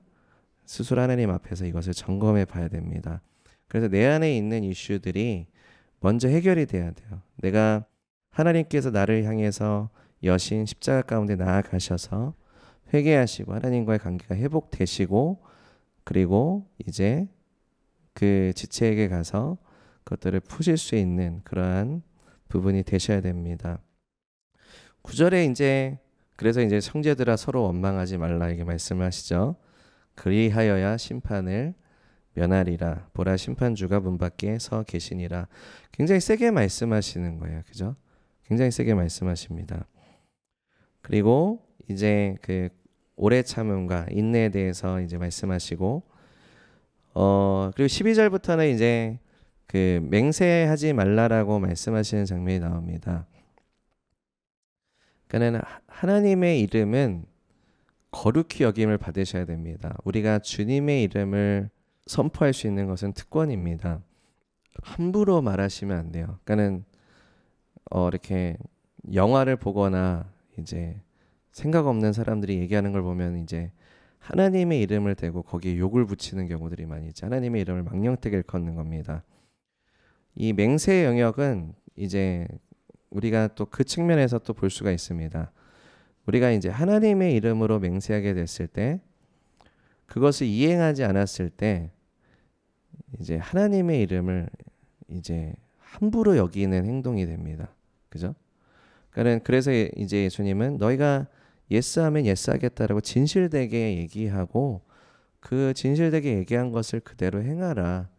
스스로 하나님 앞에서 이것을 점검해 봐야 됩니다. 그래서 내 안에 있는 이슈들이 먼저 해결이 돼야 돼요. 내가 하나님께서 나를 향해서 여신 십자가 가운데 나아가셔서 회개하시고 하나님과의 관계가 회복되시고, 그리고 이제 그 지체에게 가서 그것들을 푸실 수 있는 그러한 부분이 되셔야 됩니다. 9절에 이제 그래서 이제 형제들아 서로 원망하지 말라 이렇게 말씀하시죠. 그리하여야 심판을 면하리라. 보라 심판주가 문 밖에 서 계시니라. 굉장히 세게 말씀하시는 거예요. 그죠? 굉장히 세게 말씀하십니다. 그리고 이제 그 오래 참음과 인내에 대해서 이제 말씀하시고, 그리고 12절부터는 이제 그 맹세하지 말라라고 말씀하시는 장면이 나옵니다. 그러니까 하나님의 이름은 거룩히 여김을 받으셔야 됩니다. 우리가 주님의 이름을 선포할 수 있는 것은 특권입니다. 함부로 말하시면 안 돼요. 그러니까는 이렇게 영화를 보거나 이제 생각 없는 사람들이 얘기하는 걸 보면 이제 하나님의 이름을 대고 거기에 욕을 붙이는 경우들이 많이 있죠. 하나님의 이름을 망령되게 일컫는 겁니다. 이 맹세의 영역은 이제 우리가 또 그 측면에서 또 볼 수가 있습니다. 우리가 이제 하나님의 이름으로 맹세하게 됐을 때, 그것을 이행하지 않았을 때 이제 하나님의 이름을 이제 함부로 여기는 행동이 됩니다. 그죠? 그래서 이제 예수님은 너희가 예스하면 예스하겠다라고 진실되게 얘기하고 그 진실되게 얘기한 것을 그대로 행하라.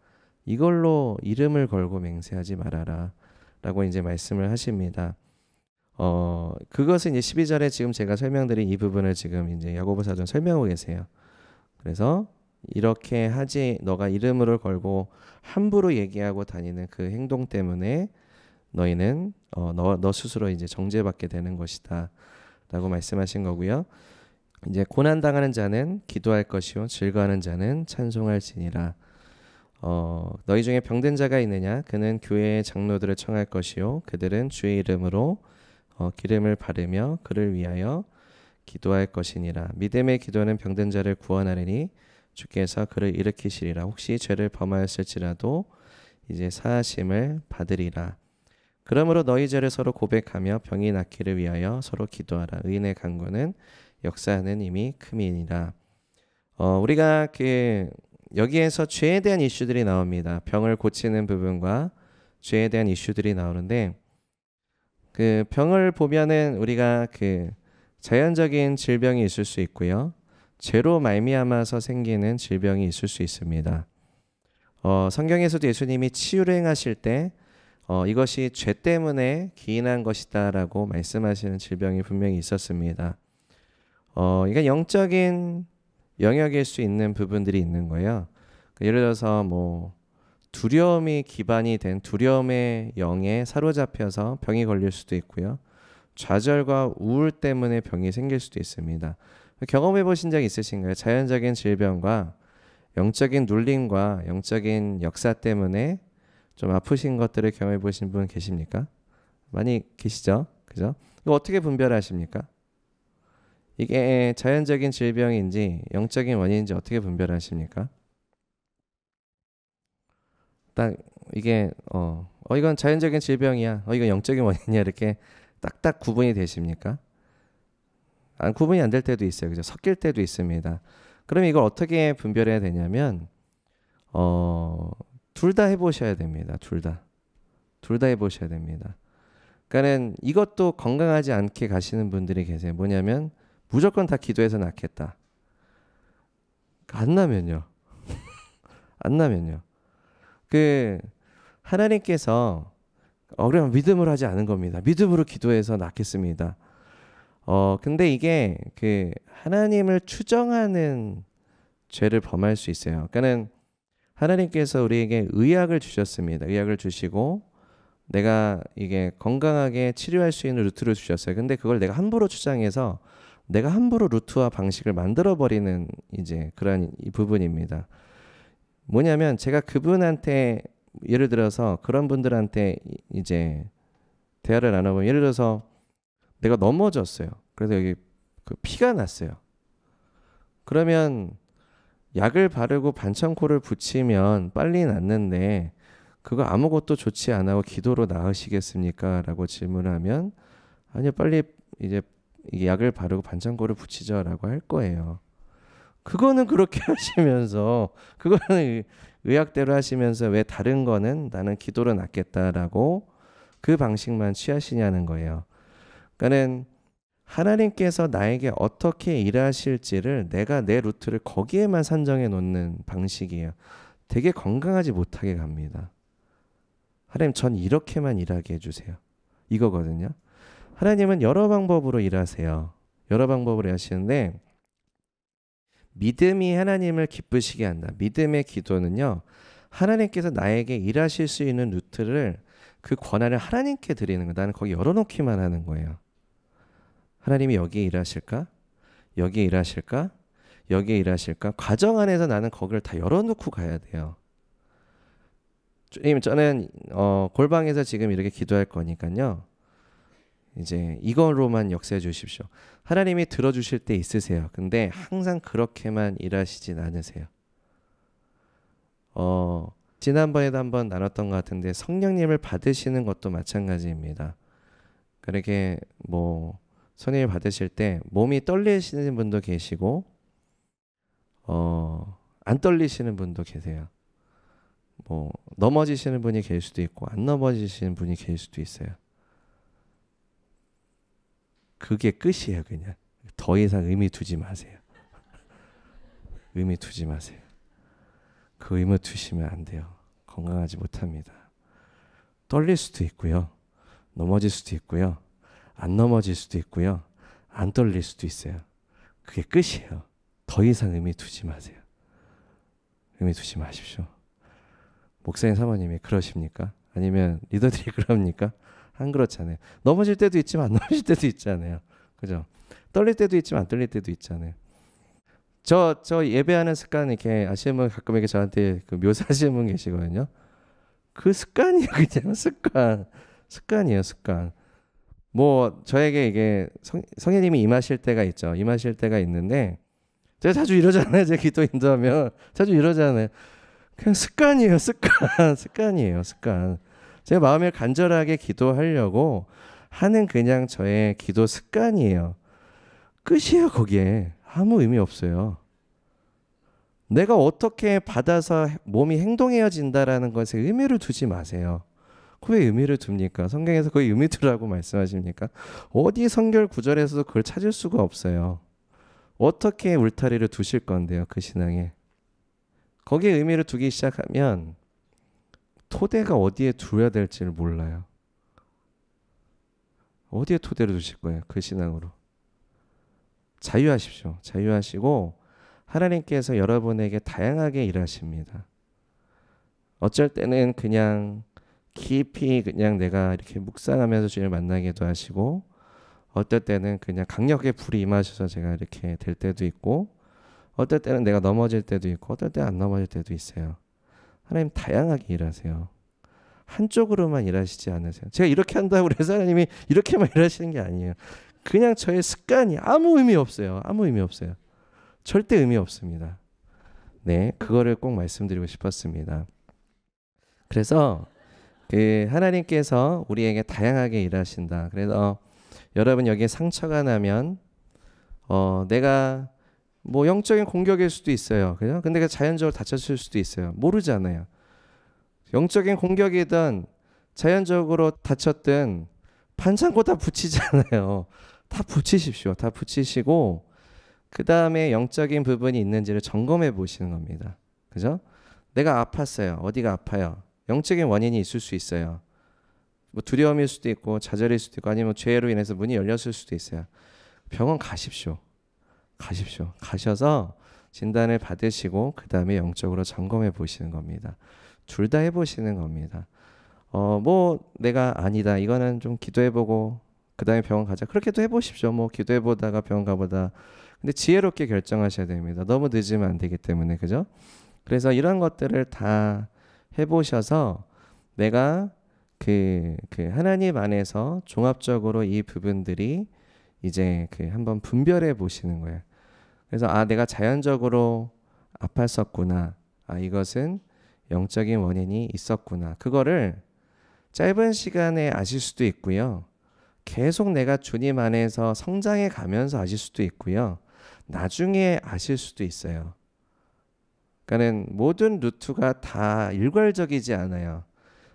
이걸로 이름을 걸고 맹세하지 말아라. 라고 이제 말씀을 하십니다. 그것은 이제 12절에 지금 제가 설명드린 이 부분을 지금 이제 야고보사전 설명하고 계세요. 그래서 이렇게 하지, 너가 이름을 걸고 함부로 얘기하고 다니는 그 행동 때문에 너희는 너 스스로 이제 정죄받게 되는 것이다 라고 말씀하신 거고요. 이제 고난 당하는 자는 기도할 것이요 즐거워하는 자는 찬송할지니라. 너희 중에 병든 자가 있느냐? 그는 교회의 장로들을 청할 것이요 그들은 주의 이름으로 기름을 바르며 그를 위하여 기도할 것이니라. 믿음의 기도는 병든 자를 구원하리니 주께서 그를 일으키시리라. 혹시 죄를 범하였을지라도 이제 사하심을 받으리라. 그러므로 너희 죄를 서로 고백하며 병이 낫기를 위하여 서로 기도하라. 의인의 간구는 역사하는 힘이 큼이니라. 우리가 여기에서 죄에 대한 이슈들이 나옵니다. 병을 고치는 부분과 죄에 대한 이슈들이 나오는데, 그 병을 보면은 우리가 그 자연적인 질병이 있을 수 있고요. 죄로 말미암아서 생기는 질병이 있을 수 있습니다. 성경에서도 예수님이 치유를 행하실 때 이것이 죄 때문에 기인한 것이다라고 말씀하시는 질병이 분명히 있었습니다. 이게 영적인 영역일 수 있는 부분들이 있는 거예요. 예를 들어서 뭐 두려움이 기반이 된 두려움의 영에 사로잡혀서 병이 걸릴 수도 있고요. 좌절과 우울 때문에 병이 생길 수도 있습니다. 경험해 보신 적 있으신가요? 자연적인 질병과 영적인 눌림과 영적인 역사 때문에 좀 아프신 것들을 경험해 보신 분 계십니까? 많이 계시죠? 그죠? 이거 어떻게 분별하십니까? 이게 자연적인 질병인지 영적인 원인인지 어떻게 분별하십니까? 딱 이게 이건 자연적인 질병이야. 이건 영적인 원인이야. 이렇게 딱딱 구분이 되십니까? 구분이 안 될 때도 있어요. 그죠? 섞일 때도 있습니다. 그럼 이걸 어떻게 분별해야 되냐면 둘 다 해보셔야 됩니다. 둘 다. 둘 다 해보셔야 됩니다. 그러니까는 이것도 건강하지 않게 가시는 분들이 계세요. 뭐냐면 무조건 다 기도해서 낫겠다. 안 나면요. 안 나면요. 그 하나님께서 그럼 믿음으로 하지 않은 겁니다. 믿음으로 기도해서 낫겠습니다. 근데 이게 그 하나님을 추정하는 죄를 범할 수 있어요. 그러니까는 하나님께서 우리에게 의약을 주셨습니다. 의약을 주시고 내가 이게 건강하게 치료할 수 있는 루트를 주셨어요. 근데 그걸 내가 함부로 주장해서 내가 함부로 루트와 방식을 만들어 버리는 이제 그런 이 부분입니다. 뭐냐면 제가 그분한테 예를 들어서 그런 분들한테 이제 대화를 나눠보면 예를 들어서 내가 넘어졌어요. 그래서 여기 그 피가 났어요. 그러면 약을 바르고 반창고를 붙이면 빨리 낫는데 그거 아무것도 좋지 않아 하고 기도로 나으시겠습니까? 라고 질문하면 아니요, 빨리 이제 약을 바르고 반창고를 붙이죠라고 할 거예요. 그거는 그렇게 하시면서 그거는 의학대로 하시면서 왜 다른 거는 나는 기도로 낫겠다라고 그 방식만 취하시냐는 거예요. 그러니까는 하나님께서 나에게 어떻게 일하실지를 내가 내 루트를 거기에만 산정해 놓는 방식이에요. 되게 건강하지 못하게 갑니다. 하나님 전 이렇게만 일하게 해주세요. 이거거든요. 하나님은 여러 방법으로 일하세요. 여러 방법으로 일하시는데 믿음이 하나님을 기쁘시게 한다. 믿음의 기도는요. 하나님께서 나에게 일하실 수 있는 루트를 그 권한을 하나님께 드리는 거예요. 나는 거기 열어놓기만 하는 거예요. 하나님이 여기에 일하실까? 여기에 일하실까? 여기에 일하실까? 과정 안에서 나는 거기를 다 열어놓고 가야 돼요. 주님, 저는 골방에서 지금 이렇게 기도할 거니까요. 이제 이걸로만 역사해 주십시오. 하나님이 들어주실 때 있으세요. 근데 항상 그렇게만 일하시진 않으세요. 지난번에도 한번 나눴던 것 같은데 성령님을 받으시는 것도 마찬가지입니다. 그렇게 뭐 성령을 받으실 때 몸이 떨리시는 분도 계시고 안 떨리시는 분도 계세요. 뭐 넘어지시는 분이 계실 수도 있고 안 넘어지시는 분이 계실 수도 있어요. 그게 끝이에요. 그냥 더 이상 의미 두지 마세요. 의미 두지 마세요. 그 의미 두시면 안 돼요. 건강하지 못합니다. 떨릴 수도 있고요. 넘어질 수도 있고요. 안 넘어질 수도 있고요. 안 떨릴 수도 있어요. 그게 끝이에요. 더 이상 의미 두지 마세요. 의미 두지 마십시오. 목사님 사모님이 그러십니까? 아니면 리더들이 그럽니까? 안 그렇잖아요. 넘어질 때도 있지만 안 넘어질 때도 있잖아요. 그죠? 떨릴 때도 있지만 안 떨릴 때도 있잖아요. 저 예배하는 습관 이렇게 아시는 분 가끔 이렇게 저한테 그 묘사하시는 분 계시거든요. 그 습관이에요. 그냥 습관이에요. 습관. 뭐 저에게 이게 성령님이 임하실 때가 있죠. 임하실 때가 있는데 제가 자주 이러잖아요. 제 기도 인도하면 자주 이러잖아요. 그냥 습관이에요. 습관이에요. 습관. 제 마음을 간절하게 기도하려고 하는 그냥 저의 기도 습관이에요. 끝이에요. 거기에 아무 의미 없어요. 내가 어떻게 받아서 몸이 행동해진다라는 것에 의미를 두지 마세요. 왜 의미를 둡니까? 성경에서 거의 의미 두라고 말씀하십니까? 어디 성경 구절에서도 그걸 찾을 수가 없어요. 어떻게 울타리를 두실 건데요, 그 신앙에? 거기에 의미를 두기 시작하면 토대가 어디에 두어야 될지를 몰라요. 어디에 토대를 두실 거예요, 그 신앙으로? 자유하십시오. 자유하시고 하나님께서 여러분에게 다양하게 일하십니다. 어쩔 때는 그냥 깊이 그냥 내가 이렇게 묵상하면서 주님을 만나기도 하시고 어떨 때는 그냥 강력하게 불이 임하셔서 제가 이렇게 될 때도 있고 어떨 때는 내가 넘어질 때도 있고 어떨 때는 안 넘어질 때도 있어요. 하나님 다양하게 일하세요. 한쪽으로만 일하시지 않으세요. 제가 이렇게 한다고 그래서 하나님이 이렇게만 일하시는 게 아니에요. 그냥 저의 습관이 아무 의미 없어요. 아무 의미 없어요. 절대 의미 없습니다. 네, 그거를 꼭 말씀드리고 싶었습니다. 그래서 그 하나님께서 우리에게 다양하게 일하신다. 그래서 여러분 여기에 상처가 나면 내가 뭐 영적인 공격일 수도 있어요. 그죠? 근데 그 자연적으로 다쳤을 수도 있어요. 모르잖아요. 영적인 공격이든 자연적으로 다쳤든 반창고 다 붙이잖아요. 다 붙이십시오. 다 붙이시고 그 다음에 영적인 부분이 있는지를 점검해 보시는 겁니다. 그죠? 내가 아팠어요. 어디가 아파요? 영적인 원인이 있을 수 있어요. 뭐 두려움일 수도 있고 좌절일 수도 있고 아니면 죄로 인해서 문이 열렸을 수도 있어요. 병원 가십시오. 가십시오. 가셔서 진단을 받으시고 그 다음에 영적으로 점검해 보시는 겁니다. 둘 다 해보시는 겁니다. 뭐 내가 아니다. 이거는 좀 기도해보고 그 다음에 병원 가자. 그렇게도 해보십시오. 뭐 기도해보다가 병원 가보다. 근데 지혜롭게 결정하셔야 됩니다. 너무 늦으면 안 되기 때문에 그죠? 그래서 이런 것들을 다 해보셔서 내가 그 하나님 안에서 종합적으로 이 부분들이 이제 한번 분별해 보시는 거예요. 그래서 내가 자연적으로 아팠었구나. 이것은 영적인 원인이 있었구나. 그거를 짧은 시간에 아실 수도 있고요. 계속 내가 주님 안에서 성장해 가면서 아실 수도 있고요. 나중에 아실 수도 있어요. 그러니까는 모든 루트가 다 일괄적이지 않아요.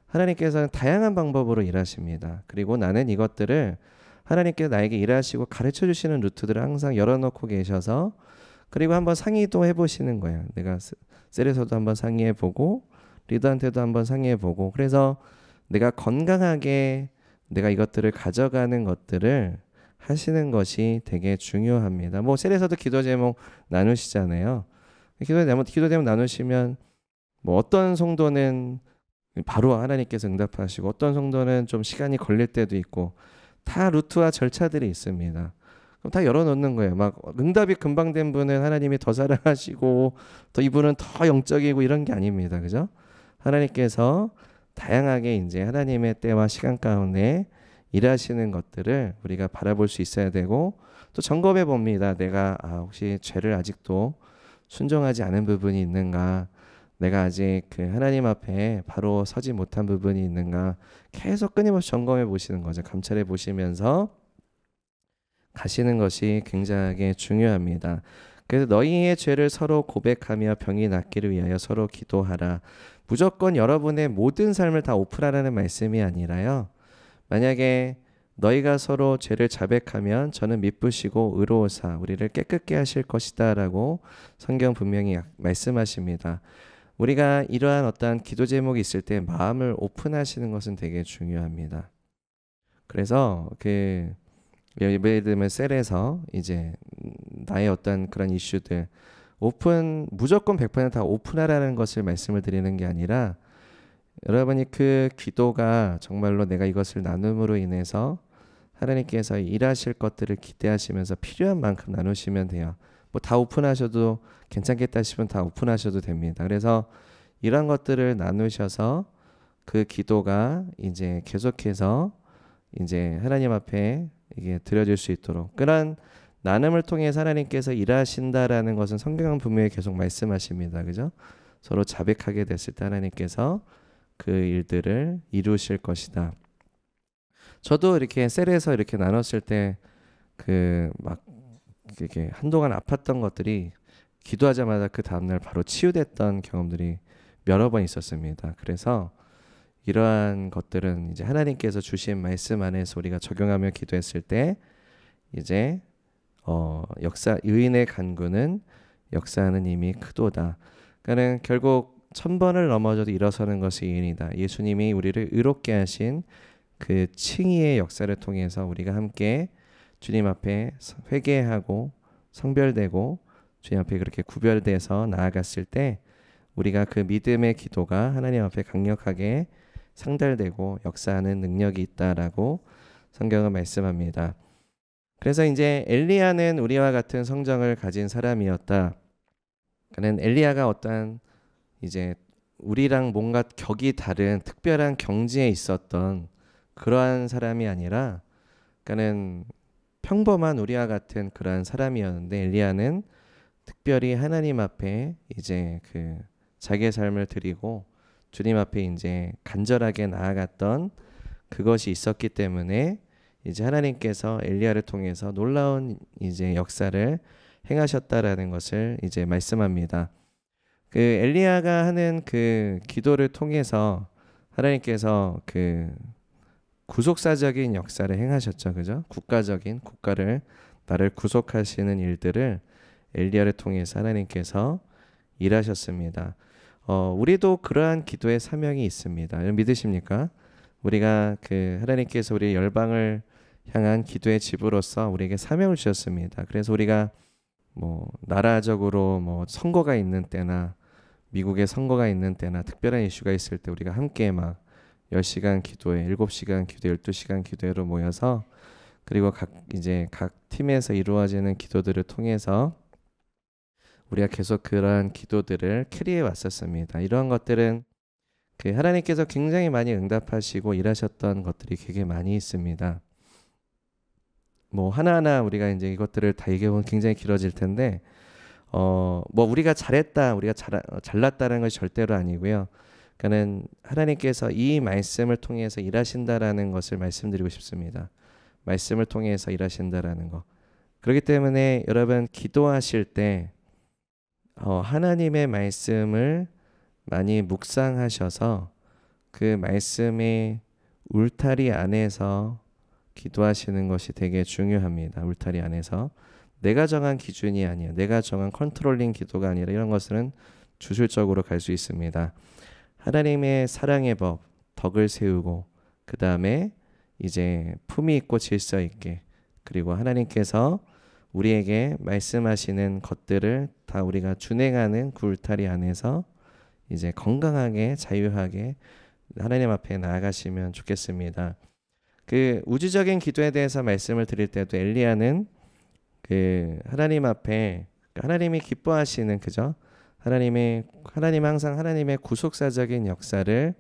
하나님께서는 다양한 방법으로 일하십니다. 그리고 나는 이것들을 하나님께서 나에게 일하시고 가르쳐 주시는 루트들을 항상 열어놓고 계셔서 그리고 한번 상의도 해보시는 거예요. 내가 셀에서도 한번 상의해보고 리더한테도 한번 상의해보고 그래서 내가 건강하게 내가 이것들을 가져가는 것들을 하시는 것이 되게 중요합니다. 뭐 셀에서도 기도 제목 나누시잖아요. 기도 제목 나누시면 뭐 어떤 성도는 바로 하나님께서 응답하시고 어떤 성도는 좀 시간이 걸릴 때도 있고 다 루트와 절차들이 있습니다. 그럼 다 열어놓는 거예요. 막 응답이 금방 된 분은 하나님이 더 사랑하시고 또 이분은 더 영적이고 이런 게 아닙니다. 그죠? 하나님께서 다양하게 이제 하나님의 때와 시간 가운데 일하시는 것들을 우리가 바라볼 수 있어야 되고 또 점검해 봅니다. 내가 혹시 죄를 아직도 순종하지 않은 부분이 있는가? 내가 아직 하나님 앞에 바로 서지 못한 부분이 있는가? 계속 끊임없이 점검해 보시는 거죠. 감찰해 보시면서 가시는 것이 굉장히 중요합니다. 그래서 너희의 죄를 서로 고백하며 병이 낫기를 위하여 서로 기도하라. 무조건 여러분의 모든 삶을 다 오픈하라는 말씀이 아니라요. 만약에 너희가 서로 죄를 자백하면 저는 미쁘시고 의로우사 우리를 깨끗게 하실 것이다 라고 성경 분명히 말씀하십니다. 우리가 이러한 어떠한 기도 제목이 있을 때 마음을 오픈하시는 것은 되게 중요합니다. 그래서 예를 들면 셀에서 이제 나의 어떤 그런 이슈들 무조건 100%다 오픈하라는 것을 말씀을 드리는 게 아니라 여러분이 그 기도가 정말로 내가 이것을 나눔으로 인해서 하나님께서 일하실 것들을 기대하시면서 필요한 만큼 나누시면 돼요. 뭐 다 오픈하셔도 괜찮겠다 싶으면 다 오픈하셔도 됩니다. 그래서 이런 것들을 나누셔서 그 기도가 이제 계속해서 이제 하나님 앞에 이게 드려질 수 있도록 그런 나눔을 통해 하나님께서 일하신다라는 것은 성경은 분명히 계속 말씀하십니다. 그죠? 서로 자백하게 됐을 때 하나님께서 그 일들을 이루실 것이다. 저도 이렇게 셀에서 이렇게 나눴을 때 막 이게 한동안 아팠던 것들이 기도하자마자 그 다음날 바로 치유됐던 경험들이 여러 번 있었습니다. 그래서 이러한 것들은 이제 하나님께서 주신 말씀 안에서 우리가 적용하며 기도했을 때 이제 의인의 간구는 역사하는 힘이 크도다. 그러니까는 결국 1000번을 넘어져도 일어서는 것이 의인이다. 예수님이 우리를 의롭게 하신 그 칭의의 역사를 통해서 우리가 함께 주님 앞에 회개하고 성별되고 주님 앞에 그렇게 구별돼서 나아갔을 때 우리가 그 믿음의 기도가 하나님 앞에 강력하게 상달되고 역사하는 능력이 있다라고 성경은 말씀합니다. 그래서 이제 엘리야는 우리와 같은 성정을 가진 사람이었다. 그는 엘리야가 어떠한 이제 우리랑 뭔가 격이 다른 특별한 경지에 있었던 그러한 사람이 아니라 그는 평범한 우리와 같은 그러한 사람이었는데 엘리야는 특별히 하나님 앞에 이제 자기의 삶을 드리고 주님 앞에 이제 간절하게 나아갔던 그것이 있었기 때문에 이제 하나님께서 엘리야를 통해서 놀라운 이제 역사를 행하셨다라는 것을 이제 말씀합니다. 그 엘리야가 하는 그 기도를 통해서 하나님께서 그 구속사적인 역사를 행하셨죠. 그죠? 국가를 나를 구속하시는 일들을 엘리야를 통해서 하나님께서 일하셨습니다. 우리도 그러한 기도의 사명이 있습니다. 믿으십니까? 우리가 그 하나님께서 우리 열방을 향한 기도의 집으로서 우리에게 사명을 주셨습니다. 그래서 우리가 뭐 나라적으로 뭐 선거가 있는 때나 미국에 선거가 있는 때나 특별한 이슈가 있을 때 우리가 함께 막 10시간 기도회, 7시간 기도회, 12시간 기도회로 모여서 그리고 각 팀에서 이루어지는 기도들을 통해서 우리가 계속 그러한 기도들을 캐리해 왔었습니다. 이러한 것들은 그 하나님께서 굉장히 많이 응답하시고 일하셨던 것들이 되게 많이 있습니다. 뭐 하나하나 우리가 이제 이것들을 다 얘기해보면 굉장히 길어질 텐데 뭐 우리가 잘했다, 우리가 잘났다는 것이 절대로 아니고요. 그러니까는 하나님께서 이 말씀을 통해서 일하신다라는 것을 말씀드리고 싶습니다. 말씀을 통해서 일하신다라는 거. 그렇기 때문에 여러분 기도하실 때 하나님의 말씀을 많이 묵상하셔서 그 말씀의 울타리 안에서 기도하시는 것이 되게 중요합니다. 울타리 안에서 내가 정한 기준이 아니에요. 내가 정한 컨트롤링 기도가 아니라 이런 것은 주술적으로 갈 수 있습니다. 하나님의 사랑의 법, 덕을 세우고 그 다음에 이제 품위 있고 질서 있게 그리고 하나님께서 우리에게 말씀하시는 것들을 다 우리가 준행하는 그 울타리 안에서 이제 건강하게 자유하게 하나님 앞에 나아가시면 좋겠습니다. 그 우주적인 기도에 대해서 말씀을 드릴 때도 엘리야는 그 하나님 앞에 하나님이 기뻐하시는 그죠? 하나님 항상 하나님의 구속사적인 역사를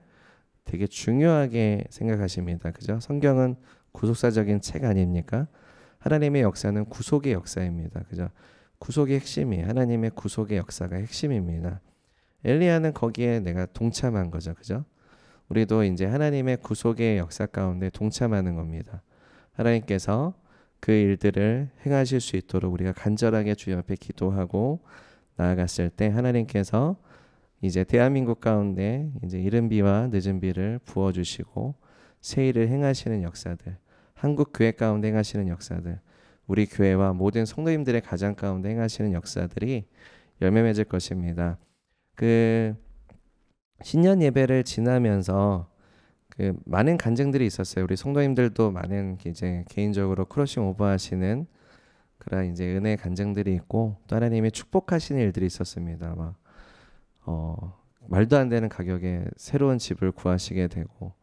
되게 중요하게 생각하십니다. 그죠? 성경은 구속사적인 책 아닙니까? 하나님의 역사는 구속의 역사입니다. 그죠? 구속의 핵심이에요. 하나님의 구속의 역사가 핵심입니다. 엘리야는 거기에 내가 동참한 거죠. 그죠? 우리도 이제 하나님의 구속의 역사 가운데 동참하는 겁니다. 하나님께서 그 일들을 행하실 수 있도록 우리가 간절하게 주님 앞에 기도하고 나아갔을 때 하나님께서 이제 대한민국 가운데 이제 이른 비와 늦은 비를 부어주시고 새 일을 행하시는 역사들, 한국 교회 가운데 행하시는 역사들, 우리 교회와 모든 성도님들의 가정 가운데 행하시는 역사들이 열매 맺을 것입니다. 그 신년 예배를 지나면서 그 많은 간증들이 있었어요. 우리 성도님들도 많은 이제 개인적으로 크로싱 오버하시는 그런 이제 은혜 간증들이 있고 또 하나님의 축복하시는 일들이 있었습니다. 막 말도 안 되는 가격에 새로운 집을 구하시게 되고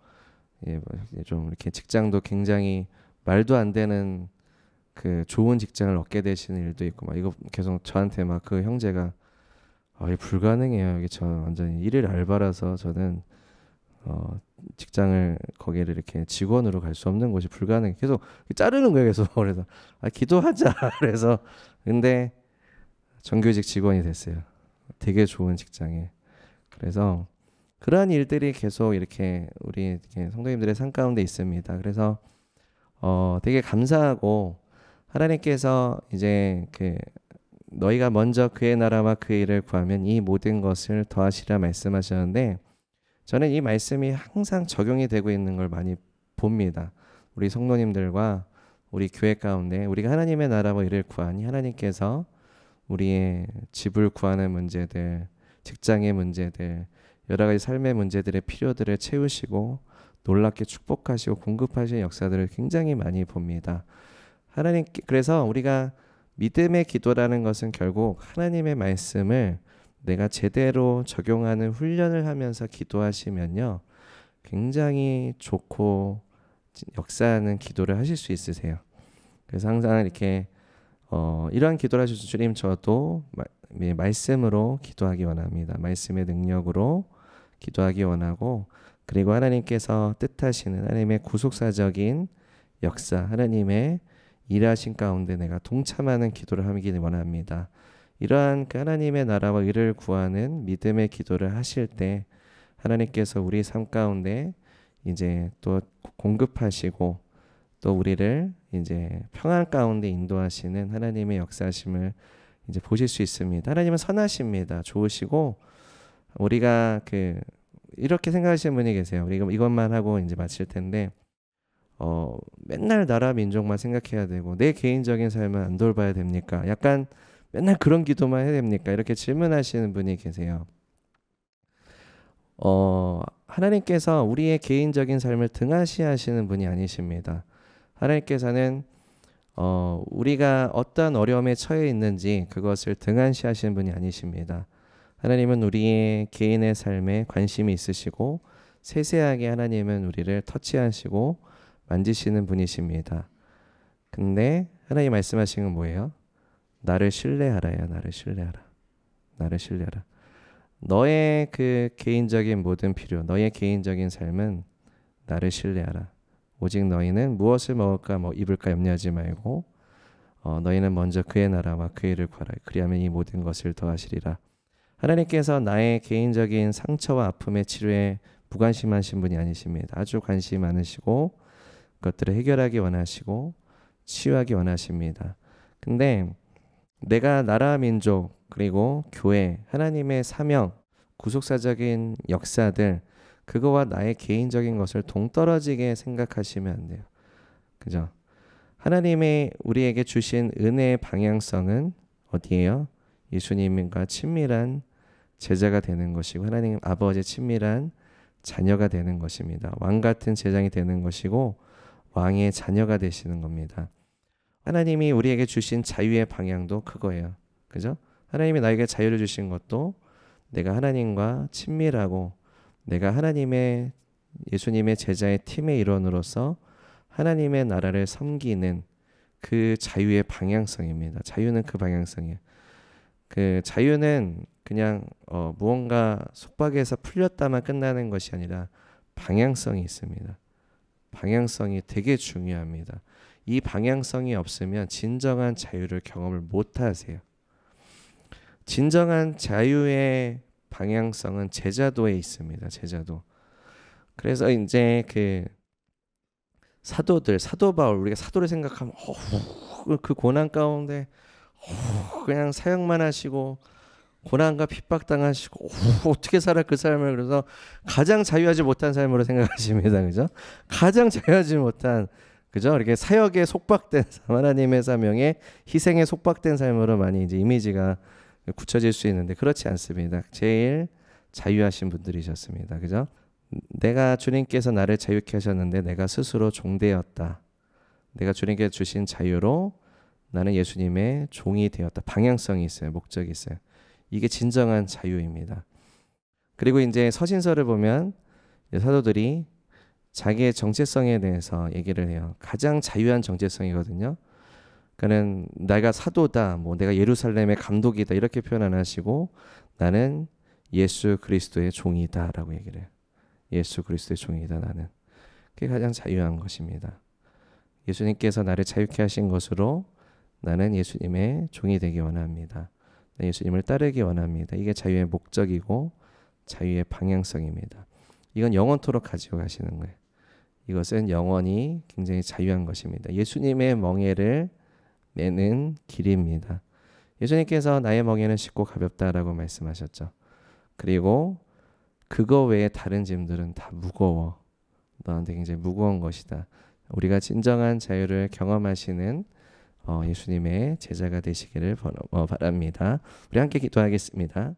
좀 이렇게 직장도 굉장히 말도 안 되는 그 좋은 직장을 얻게 되시는 일도 있고 막 이거 계속 저한테 막 그 형제가 이게 불가능해요. 이게 저 완전히 일일 알바라서 저는 직장을 거기를 이렇게 직원으로 갈 수 없는 곳이 불가능해. 계속 자르는 거예요. 계속 그래서 기도하자. 그래서 근데 정규직 직원이 됐어요. 되게 좋은 직장에. 그래서 그러한 일들이 계속 이렇게 우리 성도님들의 삶 가운데 있습니다. 그래서 되게 감사하고 하나님께서 이제 그 너희가 먼저 그의 나라와 그의 일을 구하면 이 모든 것을 더하시라 말씀하셨는데 저는 이 말씀이 항상 적용이 되고 있는 걸 많이 봅니다. 우리 성도님들과 우리 교회 가운데 우리가 하나님의 나라와 일을 구하니 하나님께서 우리의 집을 구하는 문제들, 직장의 문제들, 여러 가지 삶의 문제들의 필요들을 채우시고 놀랍게 축복하시고 공급하시는 역사들을 굉장히 많이 봅니다. 그래서 우리가 믿음의 기도라는 것은 결국 하나님의 말씀을 내가 제대로 적용하는 훈련을 하면서 기도하시면요 굉장히 좋고 역사하는 기도를 하실 수 있으세요. 그래서 항상 이렇게 이러한 기도를 하실 수 주님 저도 말씀으로 기도하기 원합니다. 말씀의 능력으로 기도하기 원하고 그리고 하나님께서 뜻하시는 하나님의 구속사적인 역사 하나님의 일하신 가운데 내가 동참하는 기도를 하기 원합니다. 이러한 그 하나님의 나라와 의를 구하는 믿음의 기도를 하실 때 하나님께서 우리 삶 가운데 이제 또 공급하시고 또 우리를 이제 평안 가운데 인도하시는 하나님의 역사심을 이제 보실 수 있습니다. 하나님은 선하십니다. 좋으시고 우리가 이렇게 생각하시는 분이 계세요. 우리가 이것만 하고 이제 마칠 텐데 맨날 나라 민족만 생각해야 되고 내 개인적인 삶은 안 돌봐야 됩니까? 약간 맨날 그런 기도만 해야 됩니까? 이렇게 질문하시는 분이 계세요. 하나님께서 우리의 개인적인 삶을 등한시하시는 분이 아니십니다. 하나님께서는 우리가 어떤 어려움에 처해 있는지 그것을 등한시하시는 분이 아니십니다. 하나님은 우리의 개인의 삶에 관심이 있으시고 세세하게 하나님은 우리를 터치하시고 만지시는 분이십니다. 근데 하나님 말씀하신 건 뭐예요? 나를 신뢰하라야. 나를 신뢰하라. 나를 신뢰하라. 너의 개인적인 모든 필요, 너의 개인적인 삶은 나를 신뢰하라. 오직 너희는 무엇을 먹을까 입을까 염려하지 말고 너희는 먼저 그의 나라와 그의 일을 구하라. 그리하면 이 모든 것을 더하시리라. 하나님께서 나의 개인적인 상처와 아픔의 치료에 무관심하신 분이 아니십니다. 아주 관심이 많으시고 그것들을 해결하기 원하시고 치유하기 원하십니다. 근데 내가 나라 민족 그리고 교회 하나님의 사명 구속사적인 역사들 그거와 나의 개인적인 것을 동떨어지게 생각하시면 안 돼요. 그죠? 하나님의 우리에게 주신 은혜의 방향성은 어디예요? 예수님과 친밀한 제자가 되는 것이고 하나님 아버지의 친밀한 자녀가 되는 것입니다. 왕 같은 제장이 되는 것이고 왕의 자녀가 되시는 겁니다. 하나님이 우리에게 주신 자유의 방향도 그거예요. 그죠? 하나님이 나에게 자유를 주신 것도 내가 하나님과 친밀하고 내가 예수님의 제자의 팀의 일원으로서 하나님의 나라를 섬기는 그 자유의 방향성입니다. 자유는 그 방향성이에요. 자유는 그냥 무언가 속박에서 풀렸다만 끝나는 것이 아니라 방향성이 있습니다. 방향성이 되게 중요합니다. 이 방향성이 없으면 진정한 자유를 경험을 못 하세요. 진정한 자유의 방향성은 제자도에 있습니다. 제자도. 그래서 이제 사도 바울, 우리가 사도를 생각하면 그 고난 가운데 그냥 사역만 하시고 고난과 핍박당하시고 어떻게 살아 그 삶을. 그래서 가장 자유하지 못한 삶으로 생각하십니다. 그죠? 가장 자유하지 못한, 그죠? 이렇게 사역에 속박된 하나님의 사명에 희생에 속박된 삶으로 많이 이제 이미지가 굳혀질 수 있는데 그렇지 않습니다. 제일 자유하신 분들이셨습니다. 그죠? 내가 주님께서 나를 자유케 하셨는데 내가 스스로 종되었다. 내가 주님께 주신 자유로 나는 예수님의 종이 되었다. 방향성이 있어요. 목적이 있어요. 이게 진정한 자유입니다. 그리고 이제 서신서를 보면 사도들이 자기의 정체성에 대해서 얘기를 해요. 가장 자유한 정체성이거든요. 그는 내가 사도다, 내가 예루살렘의 감독이다 이렇게 표현 안 하시고 나는 예수 그리스도의 종이다라고 얘기를 해요. 예수 그리스도의 종이다 나는. 그게 가장 자유한 것입니다. 예수님께서 나를 자유케 하신 것으로 나는 예수님의 종이 되기 원합니다. 예수님을 따르기 원합니다. 이게 자유의 목적이고 자유의 방향성입니다. 이건 영원토록 가지고 가시는 거예요. 이것은 영원히 굉장히 자유한 것입니다. 예수님의 멍에를 매는 길입니다. 예수님께서 나의 멍에는 쉽고 가볍다라고 말씀하셨죠. 그리고 그거 외에 다른 짐들은 다 무거워. 너한테 굉장히 무거운 것이다. 우리가 진정한 자유를 경험하시는 예수님의 제자가 되시기를 바랍니다. 우리 함께 기도하겠습니다.